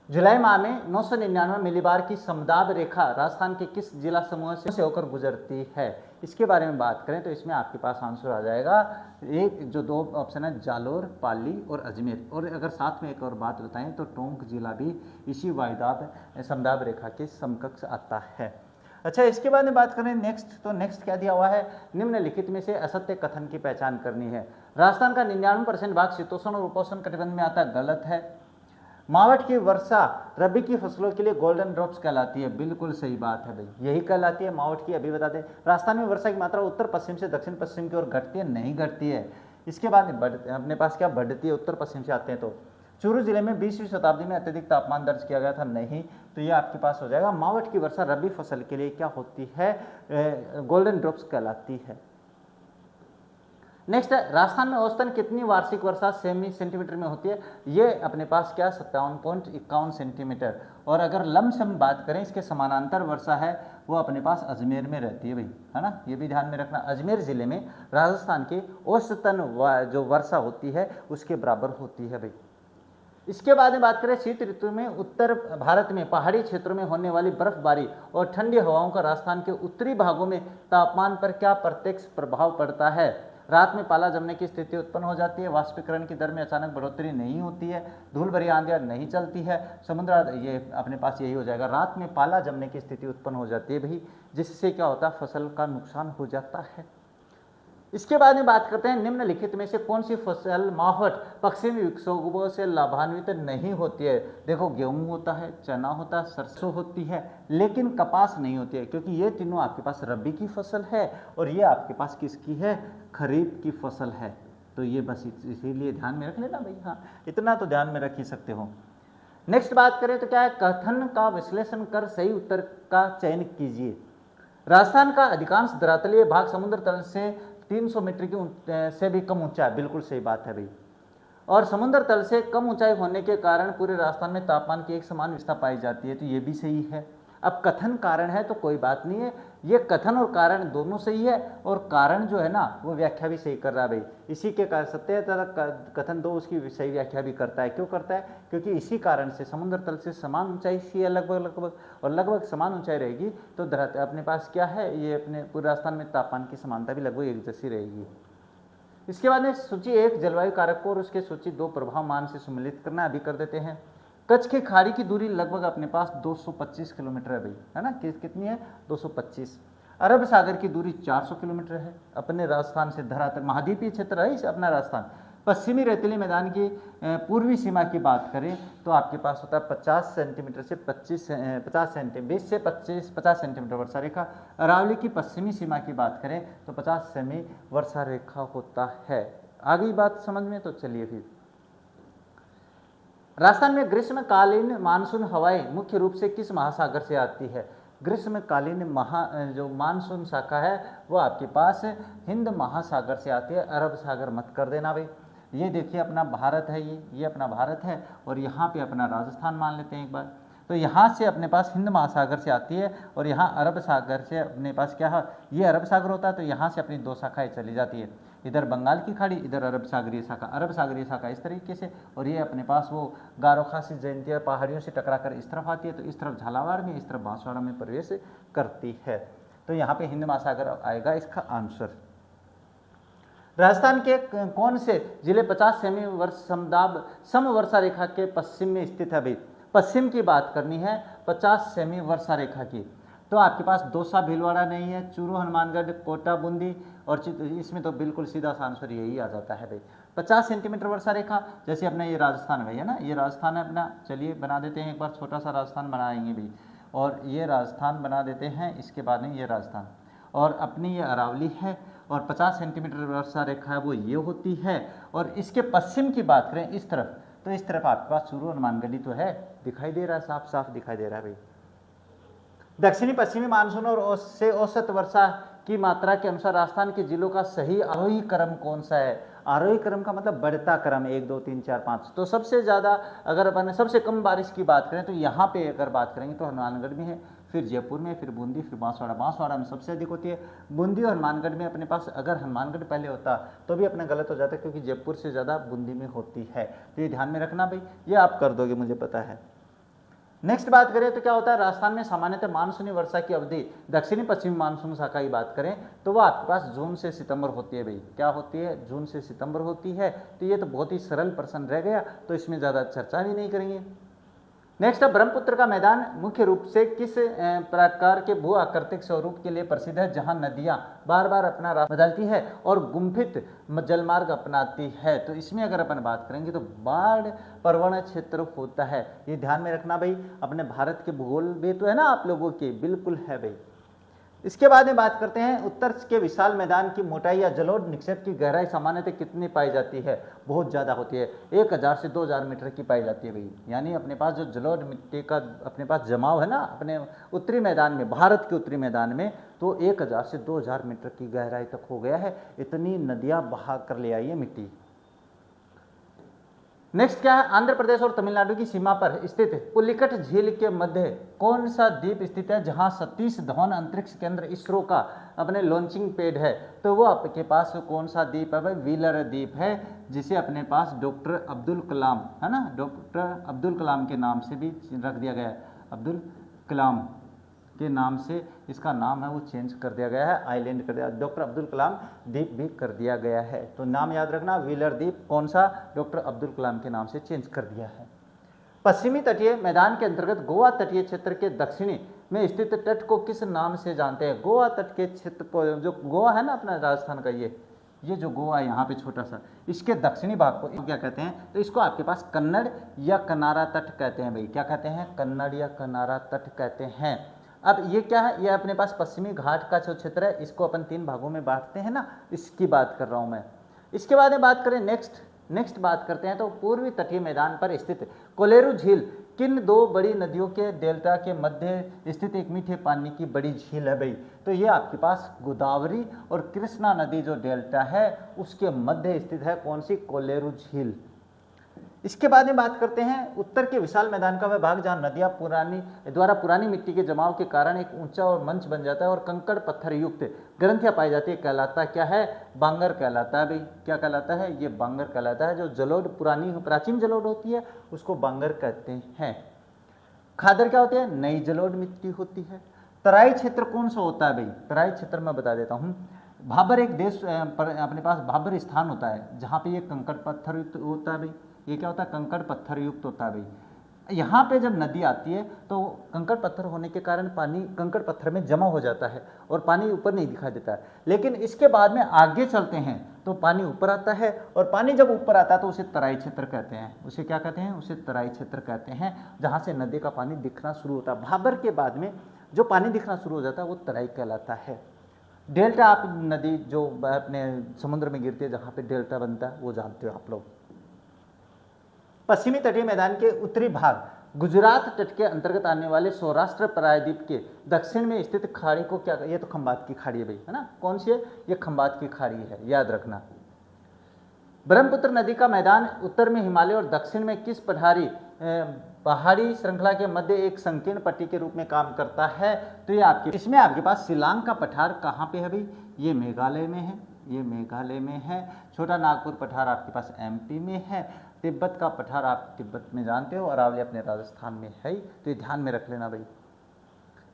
जुलाई माह में 999 मिलीबार की समदाब रेखा राजस्थान के किस जिला समूह से होकर गुजरती है। इसके बारे में बात करें तो इसमें आपके पास आंसर आ जाएगा, एक जो दो ऑप्शन है, जालोर, पाली और अजमेर। और अगर साथ में एक और बात बताएं तो टोंक जिला भी इसी वायुदाब समदाब रेखा के समकक्ष आता है। अच्छा, इसके बाद में बात करें नेक्स्ट क्या दिया हुआ है, निम्नलिखित में से असत्य कथन की पहचान करनी है। राजस्थान का 99% भाग शीतोष्ण और उपोष्ण कटिबंध में आता है, गलत है। मावठ की वर्षा रबी की फसलों के लिए गोल्डन ड्रॉप्स कहलाती है, बिल्कुल सही बात है भाई, यही कहलाती है मावठ की। अभी बता दें, राजस्थान में वर्षा की मात्रा उत्तर पश्चिम से दक्षिण पश्चिम की ओर घटती है, नहीं घटती है। इसके बाद अपने पास क्या बढ़ती है, उत्तर पश्चिम से आते हैं। तो चूरू जिले में 20वीं शताब्दी में अत्यधिक तापमान दर्ज किया गया था, नहीं। तो ये आपके पास हो जाएगा, मावठ की वर्षा रबी फसल के लिए क्या होती है, गोल्डन ड्रॉप्स कहलाती है। नेक्स्ट है, राजस्थान में औसतन कितनी वार्षिक वर्षा सेंटीमीटर में होती है। ये अपने पास क्या 57.51 सेंटीमीटर। और अगर लमसम बात करें, इसके समानांतर वर्षा है वो अपने पास अजमेर में रहती है भाई, है ना, ये भी ध्यान में रखना। अजमेर जिले में राजस्थान की औसतन जो वर्षा होती है उसके बराबर होती है भाई। इसके बाद में बात करें शीत ऋतु में उत्तर भारत में पहाड़ी क्षेत्रों में होने वाली बर्फबारी और ठंडी हवाओं का राजस्थान के उत्तरी भागों में तापमान पर क्या प्रत्यक्ष प्रभाव पड़ता है। रात में पाला जमने की स्थिति उत्पन्न हो जाती है, वाष्पीकरण की दर में अचानक बढ़ोतरी नहीं होती है, धूल भरी आंधियां नहीं चलती है, समुद्र, ये अपने पास यही हो जाएगा, रात में पाला जमने की स्थिति उत्पन्न हो जाती है भाई, जिससे क्या होता है, फसल का नुकसान हो जाता है। इसके बाद में बात करते हैं, निम्नलिखित में से कौन सी फसल मावठ पश्चिमी विक्षोभों से लाभान्वित नहीं होती है। देखो, गेहूं होता है, चना होता है, सरसों होती है, लेकिन कपास नहीं होती है, क्योंकि ये तीनों आपके पास रबी की फसल है और ये आपके पास किसकी है, खरीफ की फसल है। तो ये बस इसीलिए ध्यान में रख लेना भाई, हाँ, इतना तो ध्यान में रख ही सकते हो। नेक्स्ट बात करें तो क्या है, कथन का विश्लेषण कर सही उत्तर का चयन कीजिए। राजस्थान का अधिकांश धरातलीय भाग समुद्र तल से 300 मीटर से भी कम ऊंचा है। बिल्कुल सही बात है भाई। और समुद्र तल से कम ऊंचाई होने के कारण पूरे राजस्थान में तापमान की एक समान विशेषता पाई जाती है, तो ये भी सही है। अब कथन कारण है तो कोई बात नहीं है, ये कथन और कारण दोनों सही है, और कारण जो है ना वो व्याख्या भी सही कर रहा है भाई। इसी के कारण सत्यतः कथन दो उसकी सही व्याख्या भी करता है। क्यों करता है? क्योंकि इसी कारण से समुद्र तल से समान ऊंचाई सी है लगभग, और लगभग समान ऊंचाई रहेगी तो अपने पास क्या है, ये अपने पूरे राजस्थान में तापमान की समानता भी लगभग एक जैसी रहेगी। इसके बाद में सूची 1 जलवायु कारक को और उसके सूची 2 प्रभाव मान से सम्मिलित करना अभी कर देते हैं। कच्छ की खाड़ी की दूरी लगभग अपने पास 225 किलोमीटर है भाई, है ना। कितनी है? 225। अरब सागर की दूरी 400 किलोमीटर है अपने राजस्थान से। धरातल महाद्वीपीय क्षेत्र है अपना राजस्थान। पश्चिमी रेतीली मैदान की पूर्वी सीमा की बात करें तो आपके पास होता है 50 सेंटीमीटर से 20 से 50 सेंटीमीटर वर्षा रेखा। अरावली की पश्चिमी सीमा की बात करें तो 50 सेमी वर्षा रेखा होता है। आगे बात समझ में, तो चलिए फिर। राजस्थान में ग्रीष्मकालीन मानसून हवाएं मुख्य रूप से किस महासागर से आती है? ग्रीष्मकालीन जो मानसून शाखा है वो आपके पास हिंद महासागर से आती है। अरब सागर मत कर देना भाई। ये देखिए अपना भारत है, ये अपना भारत है, और यहाँ पे अपना राजस्थान मान लेते हैं एक बार। तो यहाँ से अपने पास हिंद महासागर से आती है, और यहाँ अरब सागर से अपने पास क्या है, ये अरब सागर होता है, तो यहाँ से अपनी 2 शाखाएँ चली जाती है। इधर बंगाल की खाड़ी, इधर अरब सागरीय शाखा। अरब सागरीय शाखा इस तरीके से, और ये अपने पास वो गारो खासी जयंतिया पहाड़ियों से टकराकर इस तरफ आती है, तो इस तरफ झालावाड़ में, इस तरफ बांसवाड़ा में प्रवेश करती है। तो यहाँ पे हिंद महासागर आएगा इसका आंसर। राजस्थान के कौन से जिले 50 सेमी समवर्षा रेखा के पश्चिम में स्थित है भाई? पश्चिम की बात करनी है 50 सेमी वर्षा रेखा की, तो आपके पास दौसा भीलवाड़ा नहीं है, चूरू हनुमानगढ़, कोटा बूंदी, और इसमें तो बिल्कुल सीधा आंसर यही आ जाता है भाई। 50 सेंटीमीटर वर्षा रेखा, जैसे अपना ये राजस्थान भाई है ना, ये राजस्थान है अपना। चलिए बना देते हैं एक बार, छोटा सा राजस्थान बनाएंगे भाई, और ये राजस्थान बना देते हैं। इसके बाद में ये राजस्थान, और अपनी ये अरावली है, और 50 सेंटीमीटर वर्षा रेखा है वो ये होती है। और इसके पश्चिम की बात करें इस तरफ, तो इस तरफ आपके पास चूरू हनुमानगढ़ी तो है, दिखाई दे रहा है, साफ साफ दिखाई दे रहा है भाई। दक्षिणी पश्चिमी मानसून और से औसत वर्षा की मात्रा के अनुसार राजस्थान के जिलों का सही आरोही क्रम कौन सा है? आरोही क्रम का मतलब बढ़ता क्रम, 1 2 3 4 5। तो सबसे ज़्यादा अगर अपन सबसे कम बारिश की बात करें तो यहाँ पे अगर बात करेंगे तो हनुमानगढ़ में है, फिर जयपुर में, फिर बूंदी, फिर बांसवाड़ा में सबसे अधिक होती है। बूंदी और हनुमानगढ़ में अपने पास, अगर हनुमानगढ़ पहले होता तो भी अपना गलत हो जाता, क्योंकि जयपुर से ज़्यादा बूंदी में होती है। तो ये ध्यान में रखना भाई, ये आप कर दोगे मुझे पता है। नेक्स्ट बात करें तो क्या होता है, राजस्थान में सामान्यतः मानसूनी वर्षा की अवधि दक्षिणी पश्चिमी मानसून शाखा की बात करें तो वो आपके पास जून से सितंबर होती है भाई। क्या होती है? जून से सितंबर होती है। तो ये तो बहुत ही सरल प्रश्न रह गया, तो इसमें ज़्यादा चर्चा भी नहीं करेंगे। नेक्स्ट है, ब्रह्मपुत्र का मैदान मुख्य रूप से किस प्रकार के भू आकृतिक स्वरूप के लिए प्रसिद्ध है, जहां नदियां बार बार अपना रास्ता बदलती है और गुम्फित जलमार्ग अपनाती है? तो इसमें अगर अपन बात करेंगे तो बाढ़ प्रवण क्षेत्र होता है। ये ध्यान में रखना भाई, अपने भारत के भूगोल में तो है ना आप लोगों के, बिल्कुल है भाई। इसके बाद में बात करते हैं, उत्तर के विशाल मैदान की मोटाई या जलोढ़ निक्षेप की गहराई सामान्यतः कितनी पाई जाती है? बहुत ज़्यादा होती है, 1000 से 2000 मीटर की पाई जाती है भाई। यानी अपने पास जो जलोढ़ मिट्टी का अपने पास जमाव है ना अपने उत्तरी मैदान में, भारत के उत्तरी मैदान में, तो 1000 से 2000 मीटर की गहराई तक हो गया है। इतनी नदियाँ बहा कर ले आई है मिट्टी। नेक्स्ट क्या है, आंध्र प्रदेश और तमिलनाडु की सीमा पर स्थित पुलिकट झील के मध्य कौन सा द्वीप स्थित है, जहां सतीश धवन अंतरिक्ष केंद्र इसरो का अपने लॉन्चिंग पैड है? तो वो आपके पास कौन सा द्वीप है भाई? व्हीलर द्वीप है, जिसे अपने पास डॉक्टर अब्दुल कलाम, है ना, डॉक्टर अब्दुल कलाम के नाम से भी रख दिया गया है। अब्दुल कलाम के नाम से इसका नाम है वो चेंज कर दिया गया है, आइलैंड कर दिया, डॉक्टर अब्दुल कलाम द्वीप भी कर दिया गया है। तो नाम याद रखना, व्हीलर द्वीप कौन सा? डॉक्टर अब्दुल कलाम के नाम से चेंज कर दिया है। पश्चिमी तटीय मैदान के अंतर्गत गोवा तटीय क्षेत्र के दक्षिणी में स्थित तट को किस नाम से जानते हैं? गोवा तट के क्षेत्र को, जो गोवा है ना अपना राजस्थान का, ये जो गोवा है यहाँ पे छोटा सा, इसके दक्षिणी भाग को क्या कहते हैं? तो इसको आपके पास कन्नड़ या कनारा तट कहते हैं भाई। क्या कहते हैं? कन्नड़ या कनारा तट कहते हैं। अब ये क्या है, ये अपने पास पश्चिमी घाट का जो क्षेत्र है, इसको अपन 3 भागों में बांटते हैं ना, इसकी बात कर रहा हूँ मैं। इसके बाद में बात करें नेक्स्ट बात करते हैं तो पूर्वी तटीय मैदान पर स्थित कोलेरू झील किन दो बड़ी नदियों के डेल्टा के मध्य स्थित एक मीठे पानी की बड़ी झील है भाई? तो ये आपके पास गोदावरी और कृष्णा नदी जो डेल्टा है उसके मध्य स्थित है कौन सी? कोलेरू झील। इसके बाद में बात करते हैं उत्तर के विशाल मैदान का वह भाग जहां नदियां पुरानी मिट्टी के जमाव के कारण एक ऊंचा और मंच बन जाता है और कंकड़ पत्थर युक्त ग्रंथियां पाई जाती है, कहलाता क्या है? बांगर कहलाता है भाई। क्या कहलाता है? ये बांगर कहलाता है। जो जलोढ़ प्राचीन जलोढ़ होती है उसको बांगर कहते हैं। खादर क्या होती है? नई जलोढ़ मिट्टी होती है। तराई क्षेत्र कौन सा होता है भाई? तराई क्षेत्र मैं बता देता हूँ। भाबर एक देश अपने पास भाबर स्थान होता है जहाँ पे ये कंकड़ पत्थर युक्त होता है भाई। ये क्या होता है? कंकड़ पत्थर युक्त होता है भाई। यहाँ पे जब नदी आती है तो कंकड़ पत्थर होने के कारण पानी कंकड़ पत्थर में जमा हो जाता है और पानी ऊपर नहीं दिखाई देता है। लेकिन इसके बाद में आगे चलते हैं तो पानी ऊपर आता है और पानी जब ऊपर आता है तो उसे तराई क्षेत्र कहते हैं। उसे क्या कहते हैं? उसे तराई क्षेत्र कहते हैं, जहाँ से नदी का पानी दिखना शुरू होता है। भाबर के बाद में जो पानी दिखना शुरू हो जाता है वो तराई कहलाता है। डेल्टा आप नदी जो अपने समुद्र में गिरती है जहाँ पे डेल्टा बनता है वो जानते हो आप लोग। पश्चिमी तटीय मैदान के उत्तरी भाग गुजरात तट के अंतर्गत आने वाले सौराष्ट्र प्रायद्वीप के दक्षिण में स्थित खाड़ी को क्या? ये तो खंबात की खाड़ी है भाई, है ना? कौन सी है? ये खंबात की खाड़ी है, याद रखना। ब्रह्मपुत्र नदी का मैदान उत्तर में हिमालय और दक्षिण में किस पहाड़ी श्रृंखला के मध्य एक संकीर्ण पट्टी के रूप में काम करता है? तो ये इसमें आपके पास शिलांग का पठार कहाँ पे है भाई? ये मेघालय में है। ये मेघालय में है। छोटा नागपुर पठार आपके पास एमपी में है। तिब्बत का पठार आप तिब्बत में जानते हो, अरावली अपने राजस्थान में है, तो ये ध्यान में रख लेना भाई।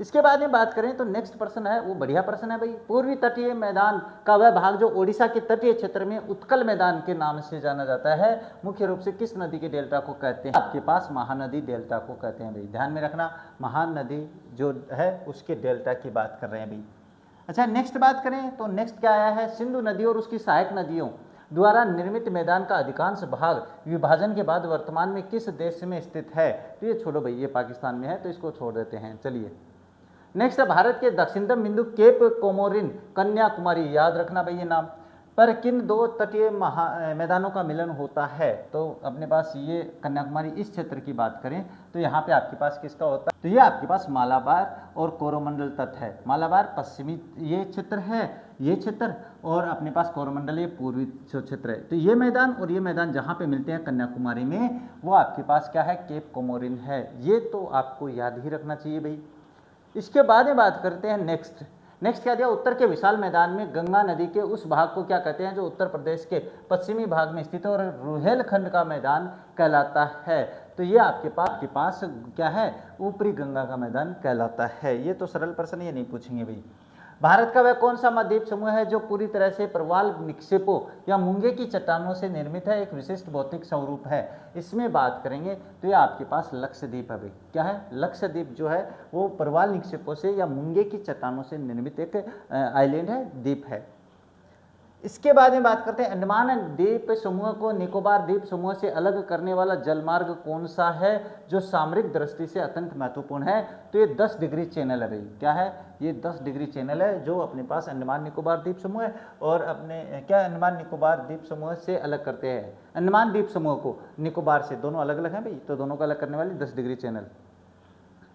इसके बाद में बात करें तो नेक्स्ट प्रश्न है वो बढ़िया प्रश्न है भाई। पूर्वी तटीय मैदान का वह भाग जो ओडिशा के तटीय क्षेत्र में उत्कल मैदान के नाम से जाना जाता है मुख्य रूप से किस नदी के डेल्टा को कहते हैं? आपके पास महानदी डेल्टा को कहते हैं भाई, ध्यान में रखना। महानदी जो है उसके डेल्टा की बात कर रहे हैं भाई। अच्छा, नेक्स्ट बात करें तो नेक्स्ट क्या आया है? सिंधु नदी और उसकी सहायक नदियों द्वारा निर्मित मैदान का अधिकांश भाग विभाजन के बाद वर्तमान में किस देश में स्थित है? तो ये छोड़ो भाई, ये पाकिस्तान में है तो इसको छोड़ देते हैं। चलिए नेक्स्ट है भारत के दक्षिणतम बिंदु केप कोमोरिन कन्याकुमारी, याद रखना भाई ये नाम, पर किन दो तटीय मैदानों का मिलन होता है? तो अपने पास ये कन्याकुमारी इस क्षेत्र की बात करें तो यहाँ पे आपके पास किसका होता है? तो ये आपके पास मालाबार और कोरोमंडल तट है। मालाबार पश्चिमी ये क्षेत्र है, ये क्षेत्र, और अपने पास कोरोमंडल ये पूर्वी क्षेत्र है। तो ये मैदान और ये मैदान जहाँ पे मिलते हैं कन्याकुमारी में वो आपके पास क्या है? केप कोमोरिन है। ये तो आपको याद ही रखना चाहिए भाई। इसके बाद में बात करते हैं नेक्स्ट क्या दिया? उत्तर के विशाल मैदान में गंगा नदी के उस भाग को क्या कहते हैं जो उत्तर प्रदेश के पश्चिमी भाग में स्थित है और रुहेलखंड का मैदान कहलाता है? तो ये आपके पास क्या है? ऊपरी गंगा का मैदान कहलाता है। ये तो सरल प्रश्न, ये नहीं पूछेंगे भाई। भारत का वह कौन सा महाद्वीप समूह है जो पूरी तरह से प्रवाल निक्षेपों या मूंगे की चट्टानों से निर्मित है? एक विशिष्ट भौतिक स्वरूप है। इसमें बात करेंगे तो ये आपके पास लक्षद्वीप है भाई। क्या है? लक्षद्वीप जो है वो प्रवाल निक्षेपों से या मूंगे की चट्टानों से निर्मित एक आइलैंड है, द्वीप है। इसके बाद में बात करते हैं अंडमान द्वीप समूह को निकोबार द्वीप समूह से अलग करने वाला जलमार्ग कौन सा है जो सामरिक दृष्टि से अत्यंत महत्वपूर्ण है? तो ये 10 डिग्री चैनल है भाई। क्या है? ये 10 डिग्री चैनल है जो अपने पास अंडमान निकोबार द्वीप समूह है और अपने क्या अंडमान निकोबार द्वीप समूह से अलग करते हैं। अंडमान द्वीप समूह को निकोबार से, दोनों अलग अलग हैं भाई, तो दोनों को अलग करने वाली 10 डिग्री चैनल।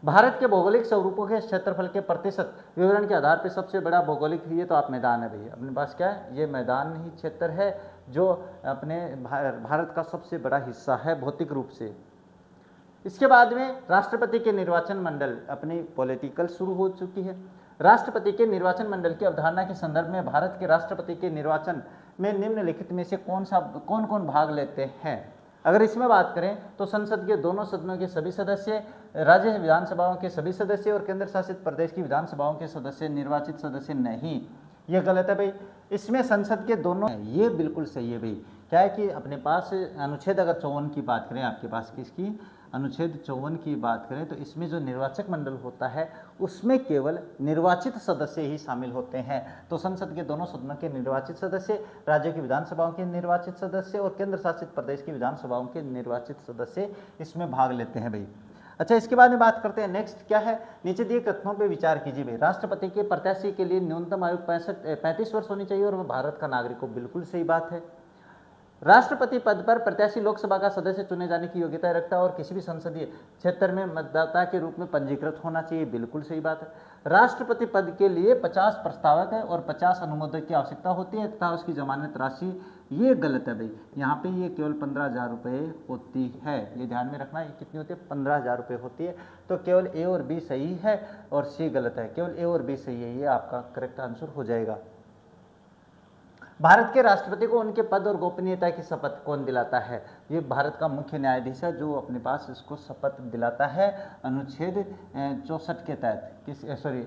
भारत के भौगोलिक स्वरूपों के क्षेत्रफल के प्रतिशत विवरण के आधार पर सबसे बड़ा भौगोलिक ये तो आप मैदान है भैया अपने पास। क्या है? ये मैदान ही क्षेत्र है जो अपने भारत का सबसे बड़ा हिस्सा है भौतिक रूप से। इसके बाद में राष्ट्रपति के निर्वाचन मंडल अपनी पॉलिटिकल शुरू हो चुकी है। राष्ट्रपति के निर्वाचन मंडल की अवधारणा के संदर्भ में भारत के राष्ट्रपति के निर्वाचन में निम्नलिखित में से कौन कौन भाग लेते हैं? अगर इसमें बात करें तो संसद के दोनों सदनों के सभी सदस्य, राज्य विधानसभाओं के सभी सदस्य और केंद्र शासित प्रदेश की विधानसभाओं के सदस्य, निर्वाचित सदस्य नहीं। ये गलत है भाई। इसमें संसद के दोनों, ये बिल्कुल सही है भाई। क्या है कि अपने पास अनुच्छेद अगर 54 की बात करें, आपके पास किसकी? अनुच्छेद 54 की बात करें तो इसमें जो निर्वाचक मंडल होता है उसमें केवल निर्वाचित सदस्य ही शामिल होते हैं। तो संसद के दोनों सदनों के निर्वाचित सदस्य, राज्य की विधानसभाओं के निर्वाचित सदस्य और केंद्र शासित प्रदेश की विधानसभाओं के निर्वाचित सदस्य इसमें भाग लेते हैं भाई। अच्छा, इसके बाद में बात करते हैं नेक्स्ट क्या है? नीचे दिए कथनों पे विचार कीजिए भाई। राष्ट्रपति के प्रत्याशी के लिए न्यूनतम आयु 35 वर्ष होनी चाहिए और वह भारत का नागरिक हो। बिल्कुल सही बात है। राष्ट्रपति पद पर प्रत्याशी लोकसभा का सदस्य चुने जाने की योग्यता रखता है और किसी भी संसदीय क्षेत्र में मतदाता के रूप में पंजीकृत होना चाहिए, बिल्कुल सही बात है। राष्ट्रपति पद के लिए 50 प्रस्तावक है और 50 अनुमोदक की आवश्यकता होती है तथा उसकी जमानत राशि, ये गलत है भाई, यहाँ पे ये केवल 15,000 रुपये होती है, ये ध्यान में रखना। ये कितनी होती है? 15,000 रुपये होती है। तो केवल ए और बी सही है और सी गलत है, केवल ए और बी सही है, ये आपका करेक्ट आंसर हो जाएगा। भारत के राष्ट्रपति को उनके पद और गोपनीयता की शपथ कौन दिलाता है? ये भारत का मुख्य न्यायाधीश है जो अपने पास इसको शपथ दिलाता है। अनुच्छेद 64 के तहत,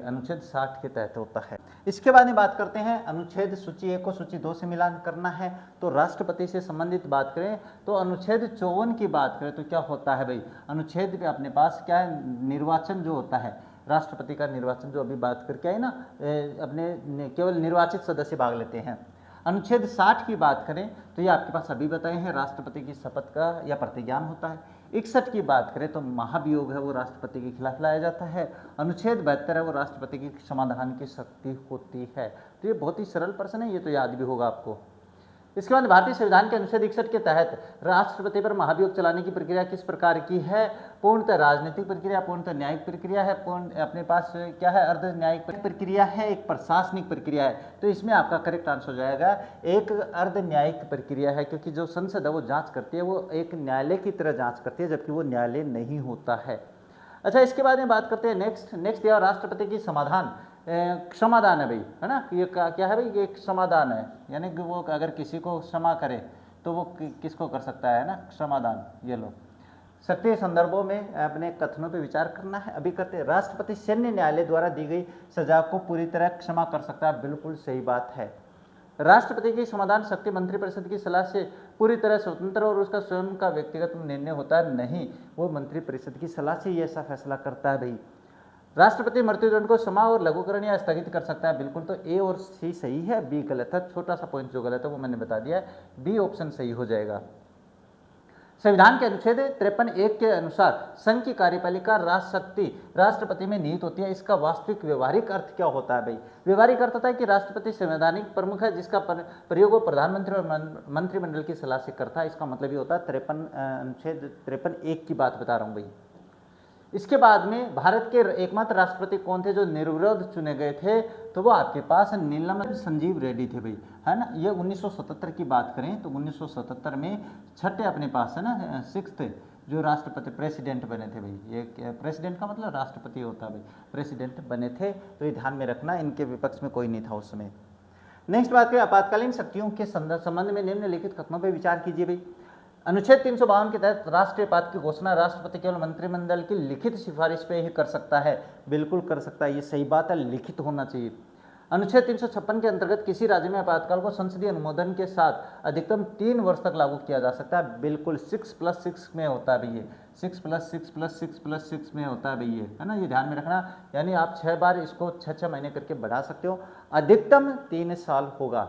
अनुच्छेद 60 के तहत होता है। इसके बाद में बात करते हैं अनुच्छेद सूची 1 को सूची 2 से मिलान करना है। तो राष्ट्रपति से संबंधित बात करें तो अनुच्छेद 54 की बात करें तो क्या होता है भाई? अनुच्छेद पे अपने पास क्या है? निर्वाचन जो होता है, राष्ट्रपति का निर्वाचन जो अभी बात करके आए ना, अपने केवल निर्वाचित सदस्य भाग लेते हैं। अनुच्छेद 60 की बात करें तो ये आपके पास अभी बताए हैं, राष्ट्रपति की शपथ का या प्रतिज्ञान होता है। 61 की बात करें तो महाभियोग है वो राष्ट्रपति के खिलाफ लाया जाता है। अनुच्छेद 72 है वो राष्ट्रपति की समाधान की शक्ति होती है। तो ये बहुत ही सरल प्रश्न है, ये तो याद भी होगा आपको। इसके बाद भारतीय संविधान के अनुच्छेद 61 के तहत राष्ट्रपति पर महाभियोग चलाने की प्रक्रिया किस प्रकार की है? पूर्णतः राजनीतिक प्रक्रिया, पूर्णतः न्यायिक प्रक्रिया है, अपने पास क्या है? अर्ध न्यायिक प्रक्रिया है, एक प्रशासनिक प्रक्रिया है। तो इसमें आपका करेक्ट आंसर हो जाएगा एक अर्ध न्यायिक प्रक्रिया है, क्योंकि जो संसद है वो जांच करती है, वो एक न्यायालय की तरह जांच करती है, जबकि वो न्यायालय नहीं होता है। अच्छा, इसके बाद में बात करते हैं नेक्स्ट यह राष्ट्रपति की समाधान क्षमादान है भाई, है ना। ये क्या है भाई? ये क्षमादान है, यानी कि वो अगर किसी को क्षमा करे तो वो किसको कर सकता है ना? क्षमादान। ये लो, सक्रिय संदर्भों में अपने कथनों पे विचार करना है। अभी करते हैं, राष्ट्रपति सैन्य न्यायालय द्वारा दी गई सजा को पूरी तरह क्षमा कर सकता है, बिल्कुल सही बात है। राष्ट्रपति की समाधान शक्ति मंत्रिपरिषद की सलाह से पूरी तरह स्वतंत्र और उसका स्वयं का व्यक्तिगत निर्णय होता है नहीं, वो मंत्रिपरिषद की सलाह से ये ऐसा फैसला करता है भाई। राष्ट्रपति मृत्युदंड को क्षमा और लघुकरण या स्थगित कर सकता है, बिल्कुल। तो ए और सी सही है, बी गलत है। छोटा सा पॉइंट जो गलत है वो मैंने बता दिया है, बी ऑप्शन सही हो जाएगा। संविधान के अनुच्छेद 53(1) के अनुसार संघ की कार्यपालिका राजशक्ति राष्ट्रपति में निहित होती है। इसका वास्तविक व्यवहारिक अर्थ क्या होता है भाई? व्यवहारिक अर्थ होता है कि राष्ट्रपति संवैधानिक प्रमुख है जिसका प्रयोग वो प्रधानमंत्री और मंत्रिमंडल की सलाह से करता है। इसका मतलब ये होता है अनुच्छेद 53(1) की बात बता रहा हूँ भाई। इसके बाद में भारत के एकमात्र राष्ट्रपति कौन थे जो निर्विरोध चुने गए थे? तो वो आपके पास नीलम संजीव रेड्डी थे भाई, है ना। ये 1977 की बात करें तो 1977 में छठे अपने पास है ना, 6th जो राष्ट्रपति प्रेसिडेंट बने थे भाई। ये प्रेसिडेंट का मतलब राष्ट्रपति होता है भाई, प्रेसिडेंट बने थे। तो ये ध्यान में रखना, इनके विपक्ष में कोई नहीं था उस समय। नेक्स्ट बात करें आपातकालीन शक्तियों के संबंध में निम्नलिखित कथनों पर विचार कीजिए भाई। अनुच्छेद 352 के तहत राष्ट्रीय आपात की घोषणा राष्ट्रपति केवल मंत्रिमंडल की लिखित सिफारिश पे ही कर सकता है, बिल्कुल कर सकता है, ये सही बात है, लिखित होना चाहिए। अनुच्छेद 356 के अंतर्गत किसी राज्य में आपातकाल को संसदीय अनुमोदन के साथ अधिकतम 3 वर्ष तक लागू किया जा सकता है, बिल्कुल। 6+6 में होता है भाई, ये 6+6+6+6 में होता है भाई, ये है ना, ये ध्यान में रखना। यानी आप 6 बार इसको 6 महीने करके बढ़ा सकते हो, अधिकतम 3 साल होगा।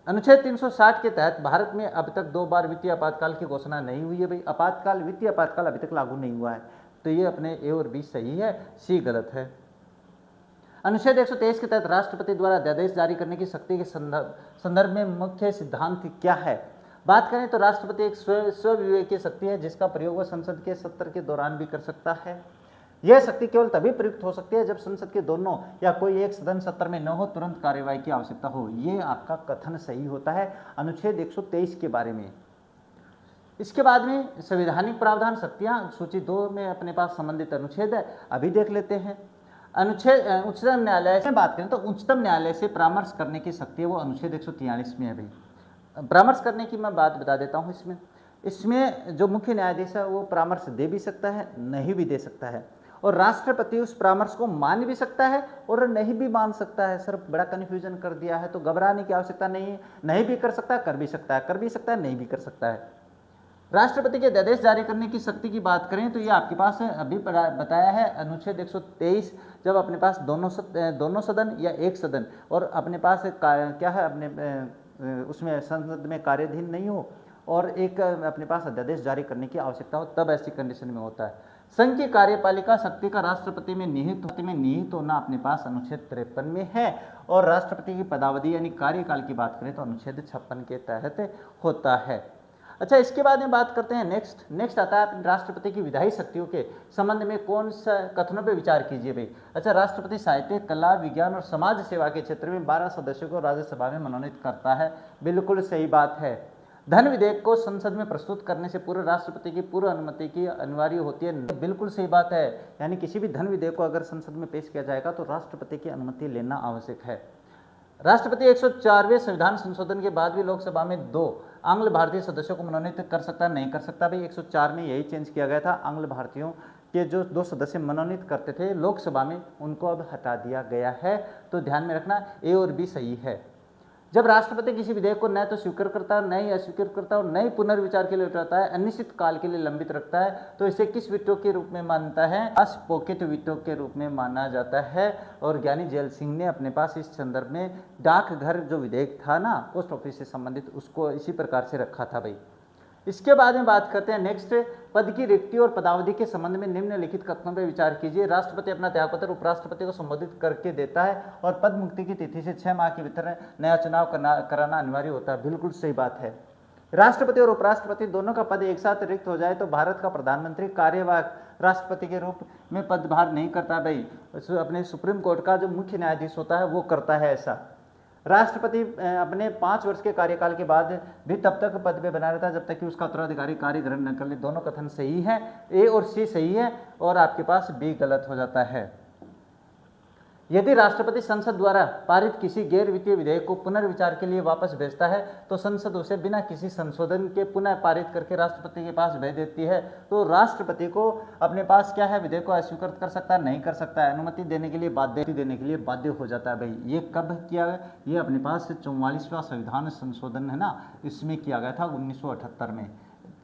अनुच्छेद 360 के तहत भारत में अब तक 2 बार वित्तीय आपातकाल की घोषणा नहीं हुई है भाई। वित्तीय आपातकाल अभी तक लागू नहीं हुआ है। तो ये अपने ए और बी सही है, सी गलत है। अनुच्छेद 123 के तहत राष्ट्रपति द्वारा अध्यादेश जारी करने की शक्ति के संदर्भ में मुख्य सिद्धांत क्या है? बात करें तो राष्ट्रपति एक स्वविवेकीय शक्ति है जिसका प्रयोग वह संसद के सत्र के दौरान भी कर सकता है। यह शक्ति केवल तभी प्रयुक्त हो सकती है जब संसद के दोनों या कोई एक सदन सत्र में न हो, तुरंत कार्यवाही की आवश्यकता हो। ये आपका कथन सही होता है अनुच्छेद 123 के बारे में। इसके बाद में संवैधानिक प्रावधान शक्तियां सूची 2 में अपने पास संबंधित अनुच्छेद है, अभी देख लेते हैं। अनुच्छेद उच्चतम न्यायालय से बात करें तो उच्चतम न्यायालय से परामर्श करने की शक्ति है वो अनुच्छेद 143 में है भाई। परामर्श करने की मैं बात बता देता हूँ। इसमें जो मुख्य न्यायाधीश है वो परामर्श दे भी सकता है, नहीं भी दे सकता है, और राष्ट्रपति उस परामर्श को मान भी सकता है और नहीं भी मान सकता है। सर बड़ा कन्फ्यूजन कर दिया है, तो घबराने की आवश्यकता नहीं है। नहीं भी कर सकता है, कर भी सकता है, कर भी सकता है, नहीं भी कर सकता है। राष्ट्रपति के अध्यादेश जारी करने की शक्ति की बात करें तो ये आपके पास अभी बताया है अनुच्छेद 123, जब अपने पास दोनों सदन या एक सदन और अपने पास क्या है, अपने उसमें संसद में कार्याधीन नहीं हो और एक अपने पास अध्यादेश जारी करने की आवश्यकता हो, तब ऐसी कंडीशन में होता है। संघ की कार्यपालिका शक्ति का राष्ट्रपति में निहित होना अपने पास अनुच्छेद 53 में है, और राष्ट्रपति की पदावधि यानी कार्यकाल की बात करें तो अनुच्छेद 56 के तहत होता है। अच्छा, इसके बाद में बात करते हैं नेक्स्ट आता है राष्ट्रपति की विधायी शक्तियों के संबंध में कौन सा कथनों पे विचार कीजिए भाई। अच्छा, राष्ट्रपति साहित्य, कला, विज्ञान और समाज सेवा के क्षेत्र में 12 सदस्यों को राज्यसभा में मनोनीत करता है। बिल्कुल सही बात है। धन विधेयक को संसद में प्रस्तुत करने से पूर्व राष्ट्रपति की पूर्व अनुमति की अनिवार्य होती है। बिल्कुल सही बात है, यानी किसी भी धन विधेयक को अगर संसद में पेश किया जाएगा तो राष्ट्रपति की अनुमति लेना आवश्यक है। राष्ट्रपति 104वें संविधान संशोधन के बाद भी लोकसभा में 2 आंग्ल भारतीय सदस्यों को मनोनीत कर सकता नहीं कर सकता भाई। 104 में यही चेंज किया गया था। आंग्ल भारतीयों के जो 2 सदस्य मनोनीत करते थे लोकसभा में, उनको अब हटा दिया गया है। तो ध्यान में रखना, ए और बी सही है। जब राष्ट्रपति किसी विधेयक को न तो स्वीकार करता है, न ही अस्वीकार करता है और न ही पुनर्विचार के लिए उठाता है, अनिश्चित काल के लिए लंबित रखता है, तो इसे किस वीटो के रूप में मानता है? पॉकेट वीटो के रूप में माना जाता है। और ज्ञानी जैल सिंह ने अपने पास इस संदर्भ में डाकघर जो विधेयक था ना, पोस्ट ऑफिस से संबंधित, उसको इसी प्रकार से रखा था भाई। इसके बाद में बात करते हैं नेक्स्ट, पद की रिक्ति और पदावधि के संबंध में निम्नलिखित कथनों पर विचार कीजिए। राष्ट्रपति अपना त्यागपत्र उपराष्ट्रपति को संबोधित करके देता है और पद मुक्ति की तिथि से 6 माह के भीतर नया चुनाव कराना अनिवार्य होता है। बिल्कुल सही बात है। राष्ट्रपति और उपराष्ट्रपति दोनों का पद एक साथ रिक्त हो जाए तो भारत का प्रधानमंत्री कार्यवाहक राष्ट्रपति के रूप में पदभार नहीं करता भाई। अपने सुप्रीम कोर्ट का जो मुख्य न्यायाधीश होता है वो करता है ऐसा। राष्ट्रपति अपने 5 वर्ष के कार्यकाल के बाद भी तब तक पद पे बना रहता है जब तक कि उसका उत्तराधिकारी कार्य ग्रहण न कर ले। दोनों कथन सही है, ए और सी सही है और आपके पास बी गलत हो जाता है। यदि राष्ट्रपति संसद द्वारा पारित किसी गैर वित्तीय विधेयक को पुनर्विचार के लिए वापस भेजता है तो संसद उसे बिना किसी संशोधन के पुनः पारित करके राष्ट्रपति के पास भेज देती है। तो राष्ट्रपति को अपने पास क्या है, विधेयक को अस्वीकृत कर सकता है, नहीं कर सकता है, अनुमति देने के लिए बाध्य हो जाता है भाई। ये कब किया गया? ये अपने पास 44वां संविधान संशोधन है ना, इसमें किया गया था 1978 में।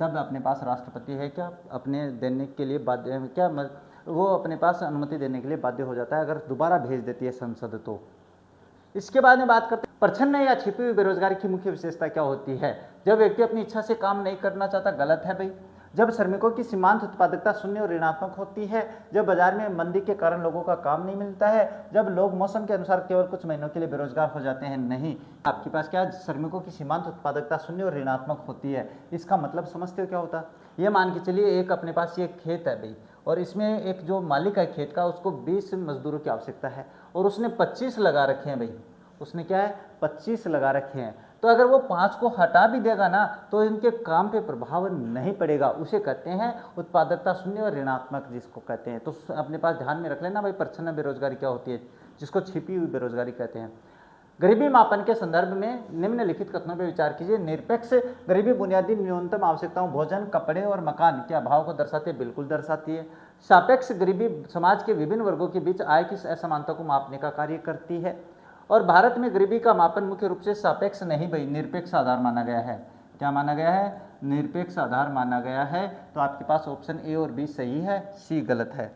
तब अपने पास राष्ट्रपति है क्या अपने देने के लिए बाध्य, क्या वो अपने पास अनुमति देने के लिए बाध्य हो जाता है अगर दोबारा भेज देती है संसद तो। इसके बाद में बात करते हैं प्रच्छन्न या छिपी हुई बेरोजगारी की मुख्य विशेषता क्या होती है। जब व्यक्ति अपनी इच्छा से काम नहीं करना चाहता, गलत है भाई। जब श्रमिकों की सीमांत उत्पादकता शून्य और ऋणात्मक होती है, जब बाजार में मंदी के कारण लोगों का काम नहीं मिलता है, जब लोग मौसम के अनुसार केवल कुछ महीनों के लिए बेरोजगार हो जाते हैं। नहीं, आपके पास क्या, श्रमिकों की सीमांत उत्पादकता शून्य और ऋणात्मक होती है। इसका मतलब समझते हो क्या होता? ये मान के चलिए एक अपने पास ये खेत है भाई, और इसमें एक जो मालिक है खेत का, उसको 20 मजदूरों की आवश्यकता है और उसने 25 लगा रखे हैं भाई। उसने क्या है, 25 लगा रखे हैं। तो अगर वो 5 को हटा भी देगा ना तो इनके काम पे प्रभाव नहीं पड़ेगा। उसे कहते हैं उत्पादकता शून्य और ऋणात्मक, जिसको कहते हैं। तो अपने पास ध्यान में रख लेना भाई, प्रच्छन्न बेरोजगारी क्या होती है, जिसको छिपी हुई बेरोजगारी कहते हैं। गरीबी मापन के संदर्भ में निम्नलिखित कथनों पर विचार कीजिए। निरपेक्ष गरीबी बुनियादी न्यूनतम आवश्यकताओं भोजन, कपड़े और मकान के अभाव को दर्शाती है। बिल्कुल दर्शाती है। सापेक्ष गरीबी समाज के विभिन्न वर्गों के बीच आय की असमानता को मापने का कार्य करती है। और भारत में गरीबी का मापन मुख्य रूप से सापेक्ष नहीं भाई, निरपेक्ष आधार माना गया है। क्या माना गया है? निरपेक्ष आधार माना गया है। तो आपके पास ऑप्शन ए और बी सही है, सी गलत है।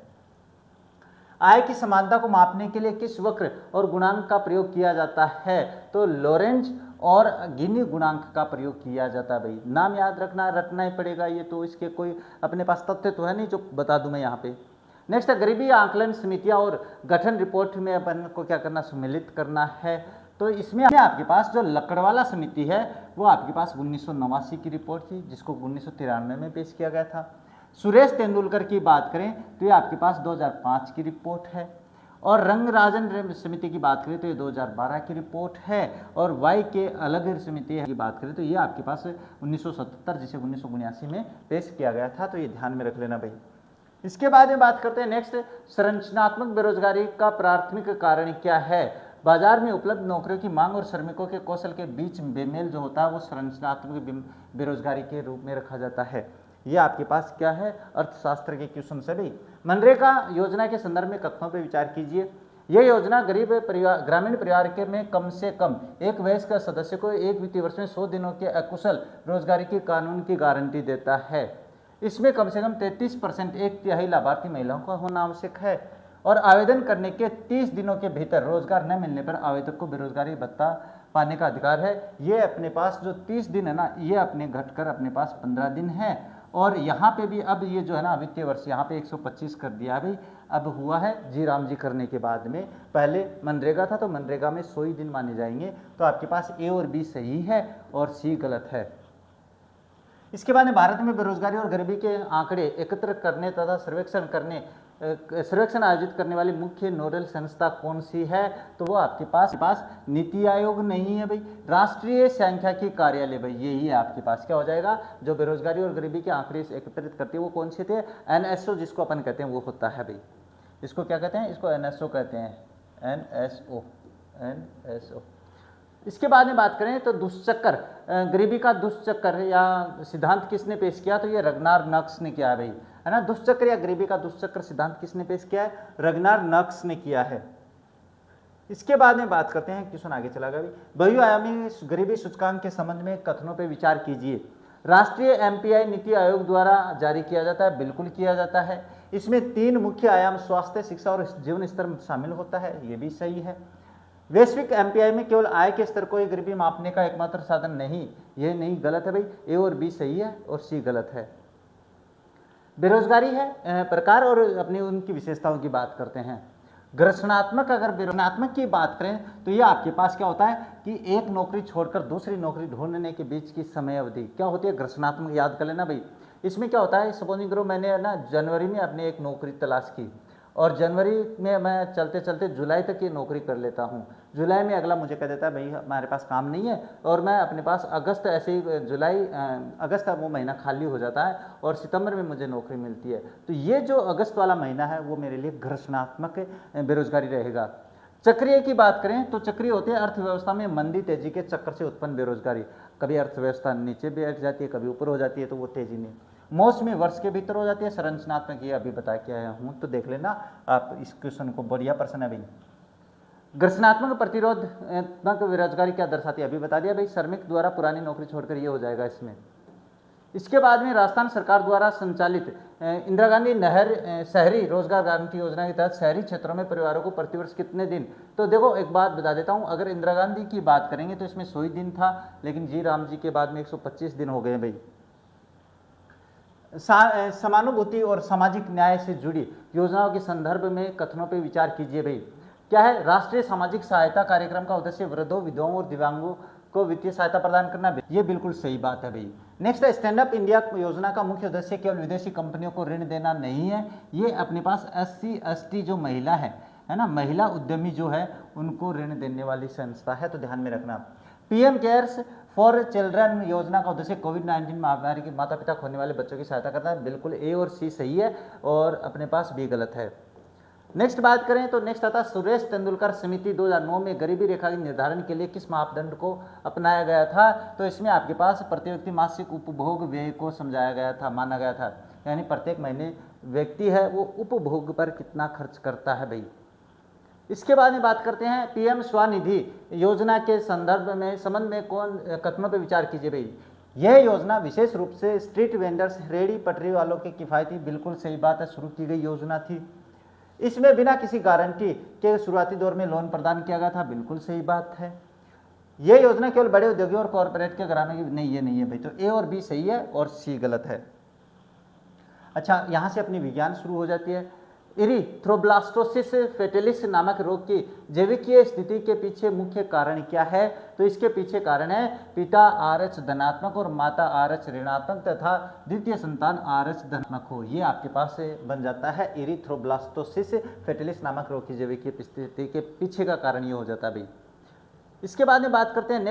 आय की समानता को मापने के लिए किस वक्र और गुणांक का प्रयोग किया जाता है? तो लोरेंज और गिनी गुणांक का प्रयोग किया जाता है भाई। नाम याद रखना ही पड़ेगा ये तो, इसके कोई अपने पास तथ्य तो है नहीं जो बता दूं मैं यहाँ पे। नेक्स्ट है गरीबी आंकलन समितियाँ और गठन रिपोर्ट में अपन को क्या करना, सम्मिलित करना है। तो इसमें आपके पास जो लकड़वाला समिति है वो आपके पास 1989 की रिपोर्ट थी, जिसको 1993 में पेश किया गया था। सुरेश तेंदुलकर की बात करें तो ये आपके पास 2005 की रिपोर्ट है। और रंगराजन समिति की बात करें तो ये 2012 की रिपोर्ट है। और वाई के अलग समिति की बात करें तो ये आपके पास 1977 जिसे 1979 में पेश किया गया था। तो ये ध्यान में रख लेना भाई। इसके बाद में बात करते हैं नेक्स्ट, संरचनात्मक बेरोजगारी का प्राथमिक कारण क्या है? बाजार में उपलब्ध नौकरियों की मांग और श्रमिकों के कौशल के बीच बेमेल जो होता है वो संरचनात्मक बेरोजगारी के रूप में रखा जाता है। ये आपके पास क्या है, अर्थशास्त्र के क्वेश्चन से भी। मनरेगा योजना के संदर्भ में कथनों पर विचार कीजिए। यह योजना गरीब परिवार, ग्रामीण परिवार के में कम से कम एक वयस्क सदस्य को एक वित्तीय वर्ष में 100 दिनों के अकुशल रोजगारी की कानून की गारंटी देता है। इसमें कम से कम 33% एक तिहाई लाभार्थी महिलाओं का होना आवश्यक है। और आवेदन करने के 30 दिनों के भीतर रोजगार न मिलने पर आवेदक को बेरोजगारी भत्ता पाने का अधिकार है। ये अपने पास जो 30 दिन है ना, ये अपने घटकर अपने पास 15 दिन है। और यहाँ पे भी अब ये जो है ना वित्तीय वर्ष यहाँ पे 125 कर दिया भाई। अब हुआ है जी राम जी करने के बाद में, पहले मनरेगा था तो मनरेगा में 100 ही दिन माने जाएंगे। तो आपके पास ए और बी सही है और सी गलत है। इसके बाद में भारत में बेरोजगारी और गरीबी के आंकड़े एकत्र करने तथा सर्वेक्षण आयोजित करने वाली मुख्य नोडल संस्था कौन सी है? तो वो आपके पास नीति आयोग नहीं है भाई, राष्ट्रीय सांख्यिकी कार्यालय भाई, यही है आपके पास। क्या हो जाएगा? जो बेरोजगारी और गरीबी के आंकड़े एकत्रित करती है वो कौन से थे? एनएसओ जिसको अपन कहते हैं वो होता है भाई। इसको क्या कहते हैं? इसको एनएसओ कहते हैं, एनएसओ। इसके बाद में बात करें तो दुष्चक्र, गरीबी का दुष्चक्र या सिद्धांत किसने पेश किया? तो ये रगनार नक्स ने किया है भाई, है ना। दुष्चक्र या गरीबी का दुष्चक्र सिद्धांत किसने पेश किया है? रगनार नक्स ने किया है। इसके बाद में बात करते हैं, क्वेश्चन आगे चला गया भाई। बहुआयामी गरीबी सूचकांक के संबंध में कथनों पर विचार कीजिए। राष्ट्रीय एमपीआई नीति आयोग द्वारा जारी किया जाता है, बिल्कुल किया जाता है। इसमें 3 मुख्य आयाम स्वास्थ्य, शिक्षा और जीवन स्तर शामिल होता है, ये भी सही है। वैश्विक एमपीआई में केवल आय के स्तर को ही गरीबी मापने का एकमात्र साधन नहीं, ये नहीं, गलत है भाई। ए और बी सही है और सी गलत है। बेरोजगारी है प्रकार और अपनी उनकी विशेषताओं की बात करते हैं। घर्षणात्मक, अगर घर्षणात्मक की बात करें तो ये आपके पास क्या होता है कि एक नौकरी छोड़कर दूसरी नौकरी ढूंढने के बीच की समय अवधि क्या होती है? घर्षणात्मक, याद कर लेना भाई। इसमें क्या होता है, सपोजिंग करो मैंने ना जनवरी में अपने एक नौकरी तलाश की और जनवरी में मैं चलते चलते जुलाई तक ये नौकरी कर लेता हूँ। जुलाई में अगला मुझे कह देता है भाई हमारे पास काम नहीं है, और मैं अपने पास अगस्त, ऐसे ही जुलाई अगस्त वो महीना खाली हो जाता है और सितंबर में मुझे नौकरी मिलती है। तो ये जो अगस्त वाला महीना है वो मेरे लिए घर्षणात्मक बेरोजगारी रहेगा। चक्रीय की बात करें तो चक्रीय होते हैं अर्थव्यवस्था में मंदी तेजी के चक्कर से उत्पन्न बेरोजगारी। कभी अर्थव्यवस्था नीचे बैठ जाती है, कभी ऊपर हो जाती है, तो वो तेजी नहीं। मौसमी वर्ष के भीतर हो जाती है। संरचनात्मक ये अभी बता के आया हूँ, तो देख लेना आप इस क्वेश्चन को, बढ़िया प्रश्न है भाई। घर्षणात्मक प्रतिरोधात्मक बेरोजगारी क्या दर्शाती है? अभी बता दिया भाई, श्रमिक द्वारा पुरानी नौकरी छोड़कर ये हो जाएगा इसमें। इसके बाद में राजस्थान सरकार द्वारा संचालित इंदिरा गांधी नहर शहरी रोजगार गारंटी योजना के तहत शहरी क्षेत्रों में परिवारों को प्रतिवर्ष कितने दिन? तो देखो एक बात बता देता हूं, अगर इंदिरा गांधी की बात करेंगे तो इसमें 100 दिन था, लेकिन जी राम जी के बाद में 125 दिन हो गए भाई। समानुभूति और सामाजिक न्याय से जुड़ी योजनाओं के संदर्भ में कथनों पर विचार कीजिए भाई। क्या है? राष्ट्रीय सामाजिक सहायता कार्यक्रम का उद्देश्य वृद्धों, विधवाओं और दिव्यांगों को वित्तीय सहायता प्रदान करना, ये बिल्कुल सही बात है भाई। नेक्स्ट है, स्टैंड अप इंडिया योजना का मुख्य उद्देश्य केवल विदेशी कंपनियों को ऋण देना नहीं है, ये अपने पास SC ST जो महिला है ना, महिला उद्यमी जो है उनको ऋण देने वाली संस्था है, तो ध्यान में रखना। PM केयर्स फॉर चिल्ड्रन योजना का उद्देश्य कोविड-19 महामारी के माता पिता खोने वाले बच्चों की सहायता करना है, बिल्कुल A और C सही है और अपने पास B गलत है। नेक्स्ट बात करें तो नेक्स्ट आता है, सुरेश तेंदुलकर समिति 2009 में गरीबी रेखा के निर्धारण के लिए किस मापदंड को अपनाया गया था? तो इसमें आपके पास प्रति व्यक्ति मासिक उपभोग व्यय को समझाया गया था, माना गया था, यानी प्रत्येक महीने व्यक्ति है वो उपभोग पर कितना खर्च करता है भाई। इसके बाद में बात करते हैं PM स्वनिधि योजना के संबंध में कौन कथनों पर विचार कीजिए भाई। यह योजना विशेष रूप से स्ट्रीट वेंडर्स, रेहड़ी पटरी वालों के किफायती, बिल्कुल सही बात है, शुरू की गई योजना थी। इसमें बिना किसी गारंटी के शुरुआती दौर में लोन प्रदान किया गया था, बिल्कुल सही बात है। यह योजना केवल बड़े उद्योगियों और कॉरपोरेट के घरानों की नहीं, ये नहीं है भाई, तो A और B सही है और C गलत है। अच्छा, यहाँ से अपनी विज्ञान शुरू हो जाती है। इरिथ्रोब्लास्टोसिस फेटेलिस नामक रोग की जैविकीय स्थिति के पीछे मुख्य कारण क्या है? तो इसके पीछे कारण है पिता RH धनात्मक और माता RH ऋणात्मक तथा द्वितीय संतान RH धनात्मक हो, ये आपके पास से बन जाता है इरिथ्रोब्लास्टोसिस फेटेलिस नामक रोग की जैविकीय स्थिति के पीछे का कारण ये हो जाता है भाई। इसके बाद में बात करते हैं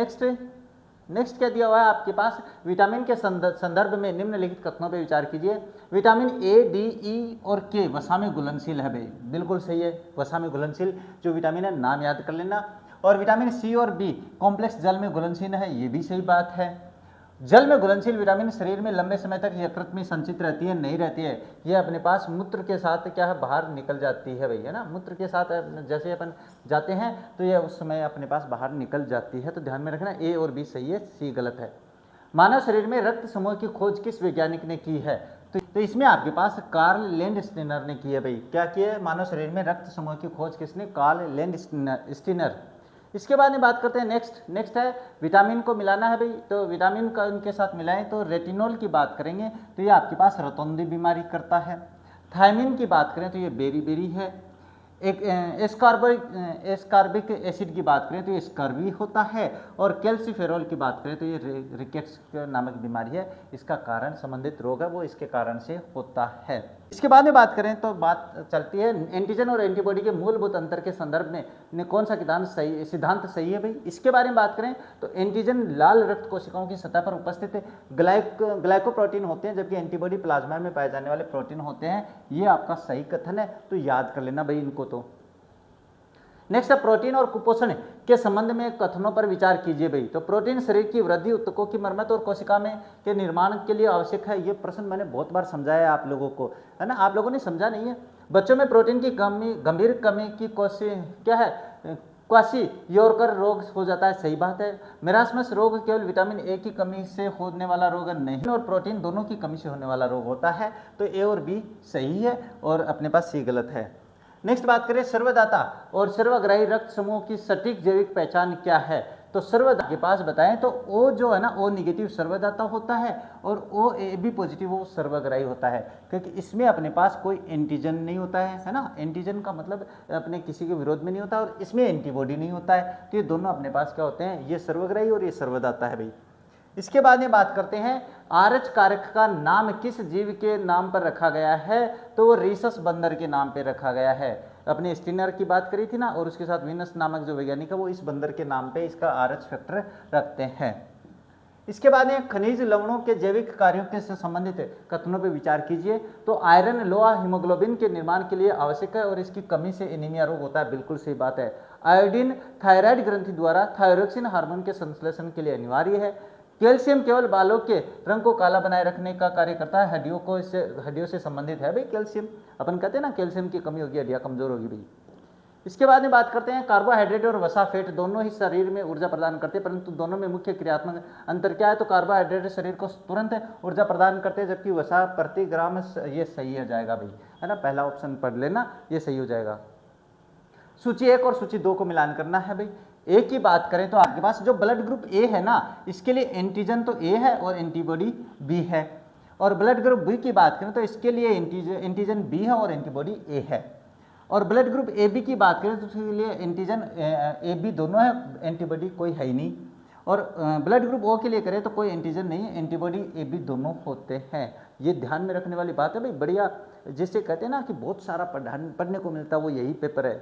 नेक्स्ट क्या दिया हुआ है आपके पास, विटामिन के संदर्भ में निम्नलिखित कथनों पर विचार कीजिए। विटामिन A, D, E और K वसा में घुलनशील है भाई, बिल्कुल सही है, वसा में घुलनशील जो विटामिन है, नाम याद कर लेना। और विटामिन C और B कॉम्प्लेक्स जल में घुलनशील है, ये भी सही बात है। जल में घुलनशील विटामिन शरीर में लंबे समय तक यकृत में संचित रहती है, नहीं रहती है, ये अपने पास मूत्र के साथ क्या है, बाहर निकल जाती है भाई, है ना। मूत्र के साथ जैसे अपन जाते हैं तो ये उस समय अपने पास बाहर निकल जाती है, तो ध्यान में रखना A और B सही है, C गलत है। मानव शरीर में रक्त समूह की खोज किस वैज्ञानिक ने की है? तो इसमें आपके पास कार्ल लैंडस्टीनर ने की है भाई। क्या किया है? मानव शरीर में रक्त समूह की खोज किसने? Karl Landsteiner. इसके बाद में बात करते हैं नेक्स्ट है विटामिन को मिलाना है भाई, तो विटामिन का इनके साथ मिलाएं तो रेटिनॉल की बात करेंगे तो ये आपके पास रतौंधी बीमारी करता है। थायमिन की बात करें तो ये बेरी है। एक एस्कॉर्बिक एसिड की बात करें तो ये स्कर्वी होता है। और कैल्सीफेरॉल की बात करें तो ये रिकेट्स नामक बीमारी है, इसका कारण संबंधित रोग है वो इसके कारण से होता है। इसके बाद में बात करें तो बात चलती है एंटीजन और एंटीबॉडी के मूलभूत अंतर के संदर्भ में कौन सा सिद्धांत सही है भाई। इसके बारे में बात करें तो एंटीजन लाल रक्त कोशिकाओं की सतह पर उपस्थित ग्लाइकोप्रोटीन होते हैं, जबकि एंटीबॉडी प्लाज्मा में पाए जाने वाले प्रोटीन होते हैं। ये आपका सही कथन है, तो याद कर लेना भाई इनको। तो नेक्स्ट है प्रोटीन और कुपोषण के संबंध में कथनों पर विचार कीजिए भाई। तो प्रोटीन शरीर की वृद्धि, ऊतकों की मरम्मत और कोशिका में के निर्माण के लिए आवश्यक है। ये प्रश्न मैंने बहुत बार समझाया है आप लोगों को, है ना, आप लोगों ने समझा नहीं है। बच्चों में प्रोटीन की गंभीर कमी की क्या है, क्वासी योरकर रोग हो जाता है, सही बात है। मेरास्मस रोग केवल विटामिन ए की कमी से होने वाला रोग नहीं, और प्रोटीन दोनों की कमी से होने वाला रोग होता है। तो ए और बी सही है और अपने पास सी गलत है। नेक्स्ट बात करें सर्वदाता और सर्वग्राही रक्त समूह की सटीक जैविक पहचान क्या है। तो सर्वदाता के पास बताएं तो ओ जो है ना, ओ निगेटिव सर्वदाता होता है और ओ ए बी पॉजिटिव वो सर्वग्राही होता है, क्योंकि इसमें अपने पास कोई एंटीजन नहीं होता है ना। एंटीजन का मतलब अपने किसी के विरोध में नहीं होता और इसमें एंटीबॉडी नहीं होता है, तो ये दोनों अपने पास क्या होते हैं, ये सर्वग्राही और ये सर्वदाता है भाई। इसके बाद में बात करते हैं आरएच कारक का नाम किस जीव के नाम पर रखा गया है। तो वो रीसस बंदर के नाम पे रखा गया है। अपने स्टीनर की बात करी थी ना, और उसके साथ विनस नामक जो वैज्ञानिक है वो इस बंदर के नाम पे इसका आरएच फैक्टर रखते हैं। इसके बाद में खनिज लवणों के जैविक कार्यों के से संबंधित कथनों पर विचार कीजिए। तो आयरन लोहा हीमोग्लोबिन के निर्माण के लिए आवश्यक है और इसकी कमी से एनीमिया रोग होता है, बिल्कुल सही बात है। आयोडीन थायराइड ग्रंथि द्वारा थायरोक्सिन हार्मोन के संश्लेषण के लिए अनिवार्य है। कैल्शियम केवल बालों के रंग को काला बनाए रखने का कार्य करता है, हड्डियों से संबंधित है भाई कैल्शियम। अपन कहते हैं ना कैल्शियम की कमी होगी हड्डियां कमजोर होगी भाई। इसके बाद में बात करते हैं कार्बोहाइड्रेट और वसा फैट दोनों ही शरीर में ऊर्जा प्रदान करते हैं, परंतु दोनों में मुख्य क्रियात्मक अंतर क्या है। तो कार्बोहाइड्रेट शरीर को तुरंत ऊर्जा प्रदान करते हैं, जबकि वसा प्रति ग्राम, ये सही हो जाएगा भाई, है ना, पहला ऑप्शन पढ़ लेना, ये सही हो जाएगा। सूची 1 और सूची 2 को मिलान करना है भाई। ए की बात करें तो आपके पास जो ब्लड ग्रुप ए है ना, इसके लिए एंटीजन तो ए है और एंटीबॉडी बी है। और ब्लड ग्रुप बी की बात करें तो इसके लिए एंटीजन बी है और एंटीबॉडी ए है। और ब्लड ग्रुप ए बी की बात करें तो उसके लिए एंटीजन ए बी दोनों है, एंटीबॉडी कोई है ही नहीं। और ब्लड ग्रुप ओ के लिए करें तो कोई एंटीजन नहीं है, एंटीबॉडी ए बी दोनों होते हैं। ये ध्यान में रखने वाली बात है भाई, बढ़िया। जिससे कहते हैं ना कि बहुत सारा पढ़ने को मिलता है, वो यही पेपर है।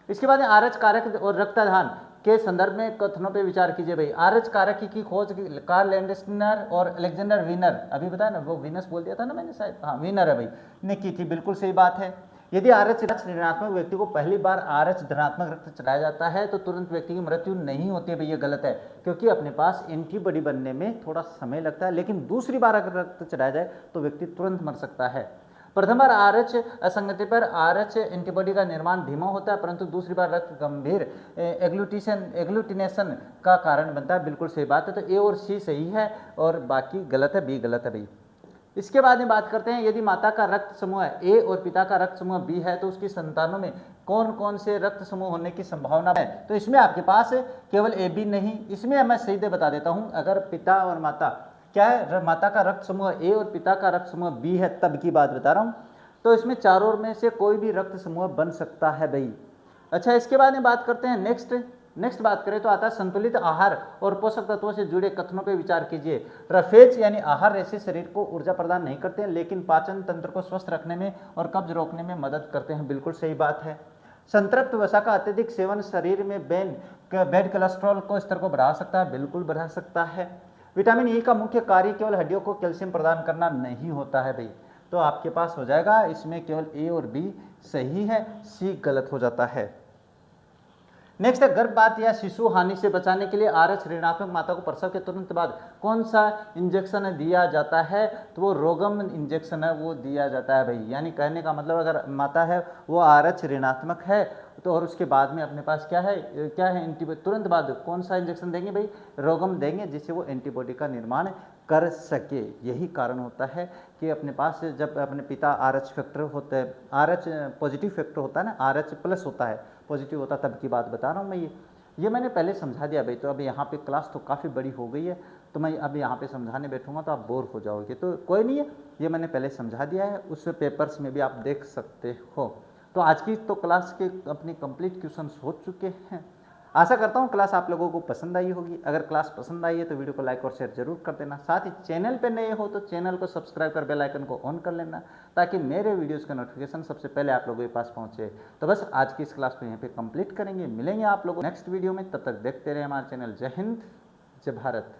इसके बाद आरएच कारक और रक्तदान के संदर्भ में कथनों पे विचार कीजिए भाई। आरएच कारक की खोज कार्ल लैंडस्टर और अलेक्जेंडर वीनर, अभी बताया ना, वो वीनस बोल दिया था ना मैंने शायद, हाँ वीनर है भाई, ने की थी, बिल्कुल सही बात है। यदि आरएच ऋणात्मक व्यक्ति को पहली बार आरएच धनात्मक रक्त चढ़ाया जाता है तो तुरंत व्यक्ति की मृत्यु नहीं होती है भाई, ये गलत है, क्योंकि अपने पास एंटीबॉडी बनने में थोड़ा समय लगता है, लेकिन दूसरी बार अगर रक्त चढ़ाया जाए तो व्यक्ति तुरंत मर सकता है। प्रथम बार आरएच असंगति पर आरएच एंटीबॉडी का निर्माण धीमा होता है, परंतु दूसरी बार रक्त गंभीर एग्लूटिनेशन का कारण बनता है, बिल्कुल सही बात है। तो ए और सी सही है और बाकी गलत है, बी गलत है भाई। इसके बाद में बात करते हैं यदि माता का रक्त समूह ए और पिता का रक्त समूह बी है तो उसकी संतानों में कौन कौन से रक्त समूह होने की संभावना है। तो इसमें आपके पास केवल ए बी नहीं, इसमें मैं सीधे बता देता हूँ। अगर पिता और माता क्या है, माता का रक्त समूह ए और पिता का रक्त समूह बी है, तब की बात बता रहा हूँ, तो इसमें चारों में से कोई भी रक्त समूह बन सकता है भाई। अच्छा, इसके बाद में बात करते हैं नेक्स्ट बात करें तो आता है संतुलित आहार और पोषक तत्वों से जुड़े कथनों पे विचार कीजिए। रफेज यानी आहार ऐसे शरीर को ऊर्जा प्रदान नहीं करते हैं, लेकिन पाचन तंत्र को स्वस्थ रखने में और कब्ज रोकने में मदद करते हैं, बिल्कुल सही बात है। संतृप्त वसा का अत्यधिक सेवन शरीर में बैड कोलेस्ट्रॉल को स्तर को बढ़ा सकता है, बिल्कुल बढ़ा सकता है। विटामिन ई का मुख्य कार्य केवल हड्डियों को कैल्शियम प्रदान करना नहीं होता है भाई। तो आपके पास हो जाएगा इसमें केवल ए और बी सही है, सी गलत हो जाता है। नेक्स्ट है गर्भपात या शिशु हानि से बचाने के लिए आरएच ऋणात्मक माता को प्रसव के तुरंत बाद कौन सा इंजेक्शन दिया जाता है। तो वो रोगम इंजेक्शन है, वो दिया जाता है भाई। यानी कहने का मतलब अगर माता है वो आरएच ऋणात्मक है तो और उसके बाद में अपने पास क्या है तुरंत बाद कौन सा इंजेक्शन देंगे भाई, रोगम देंगे, जिससे वो एंटीबॉडी का निर्माण कर सके। यही कारण होता है कि अपने पास जब अपने पिता आरएच फैक्टर होता है, आरएच पॉजिटिव फैक्टर होता है ना, आरएच प्लस होता है, पॉजिटिव होता है, तब की बात बता रहा हूँ मैं ये। ये मैंने पहले समझा दिया भाई, तो अभी यहाँ पे क्लास तो काफ़ी बड़ी हो गई है, तो मैं अब यहाँ पे समझाने बैठूंगा तो आप बोर हो जाओगे, तो कोई नहीं है, ये मैंने पहले समझा दिया है, उस पेपर्स में भी आप देख सकते हो। तो आज की तो क्लास के अपनी कंप्लीट क्वेश्चंस हो चुके हैं। आशा करता हूँ क्लास आप लोगों को पसंद आई होगी। अगर क्लास पसंद आई है तो वीडियो को लाइक और शेयर जरूर कर देना। साथ ही चैनल पे नए हो तो चैनल को सब्सक्राइब कर बेल आइकन को ऑन कर लेना, ताकि मेरे वीडियोस का नोटिफिकेशन सबसे पहले आप लोगों के पास पहुंचे। तो बस आज की इस क्लास को यहाँ पे कंप्लीट करेंगे, मिलेंगे आप लोगों नेक्स्ट वीडियो में, तब तक देखते रहे हमारा चैनल। जय हिंद, जय भारत।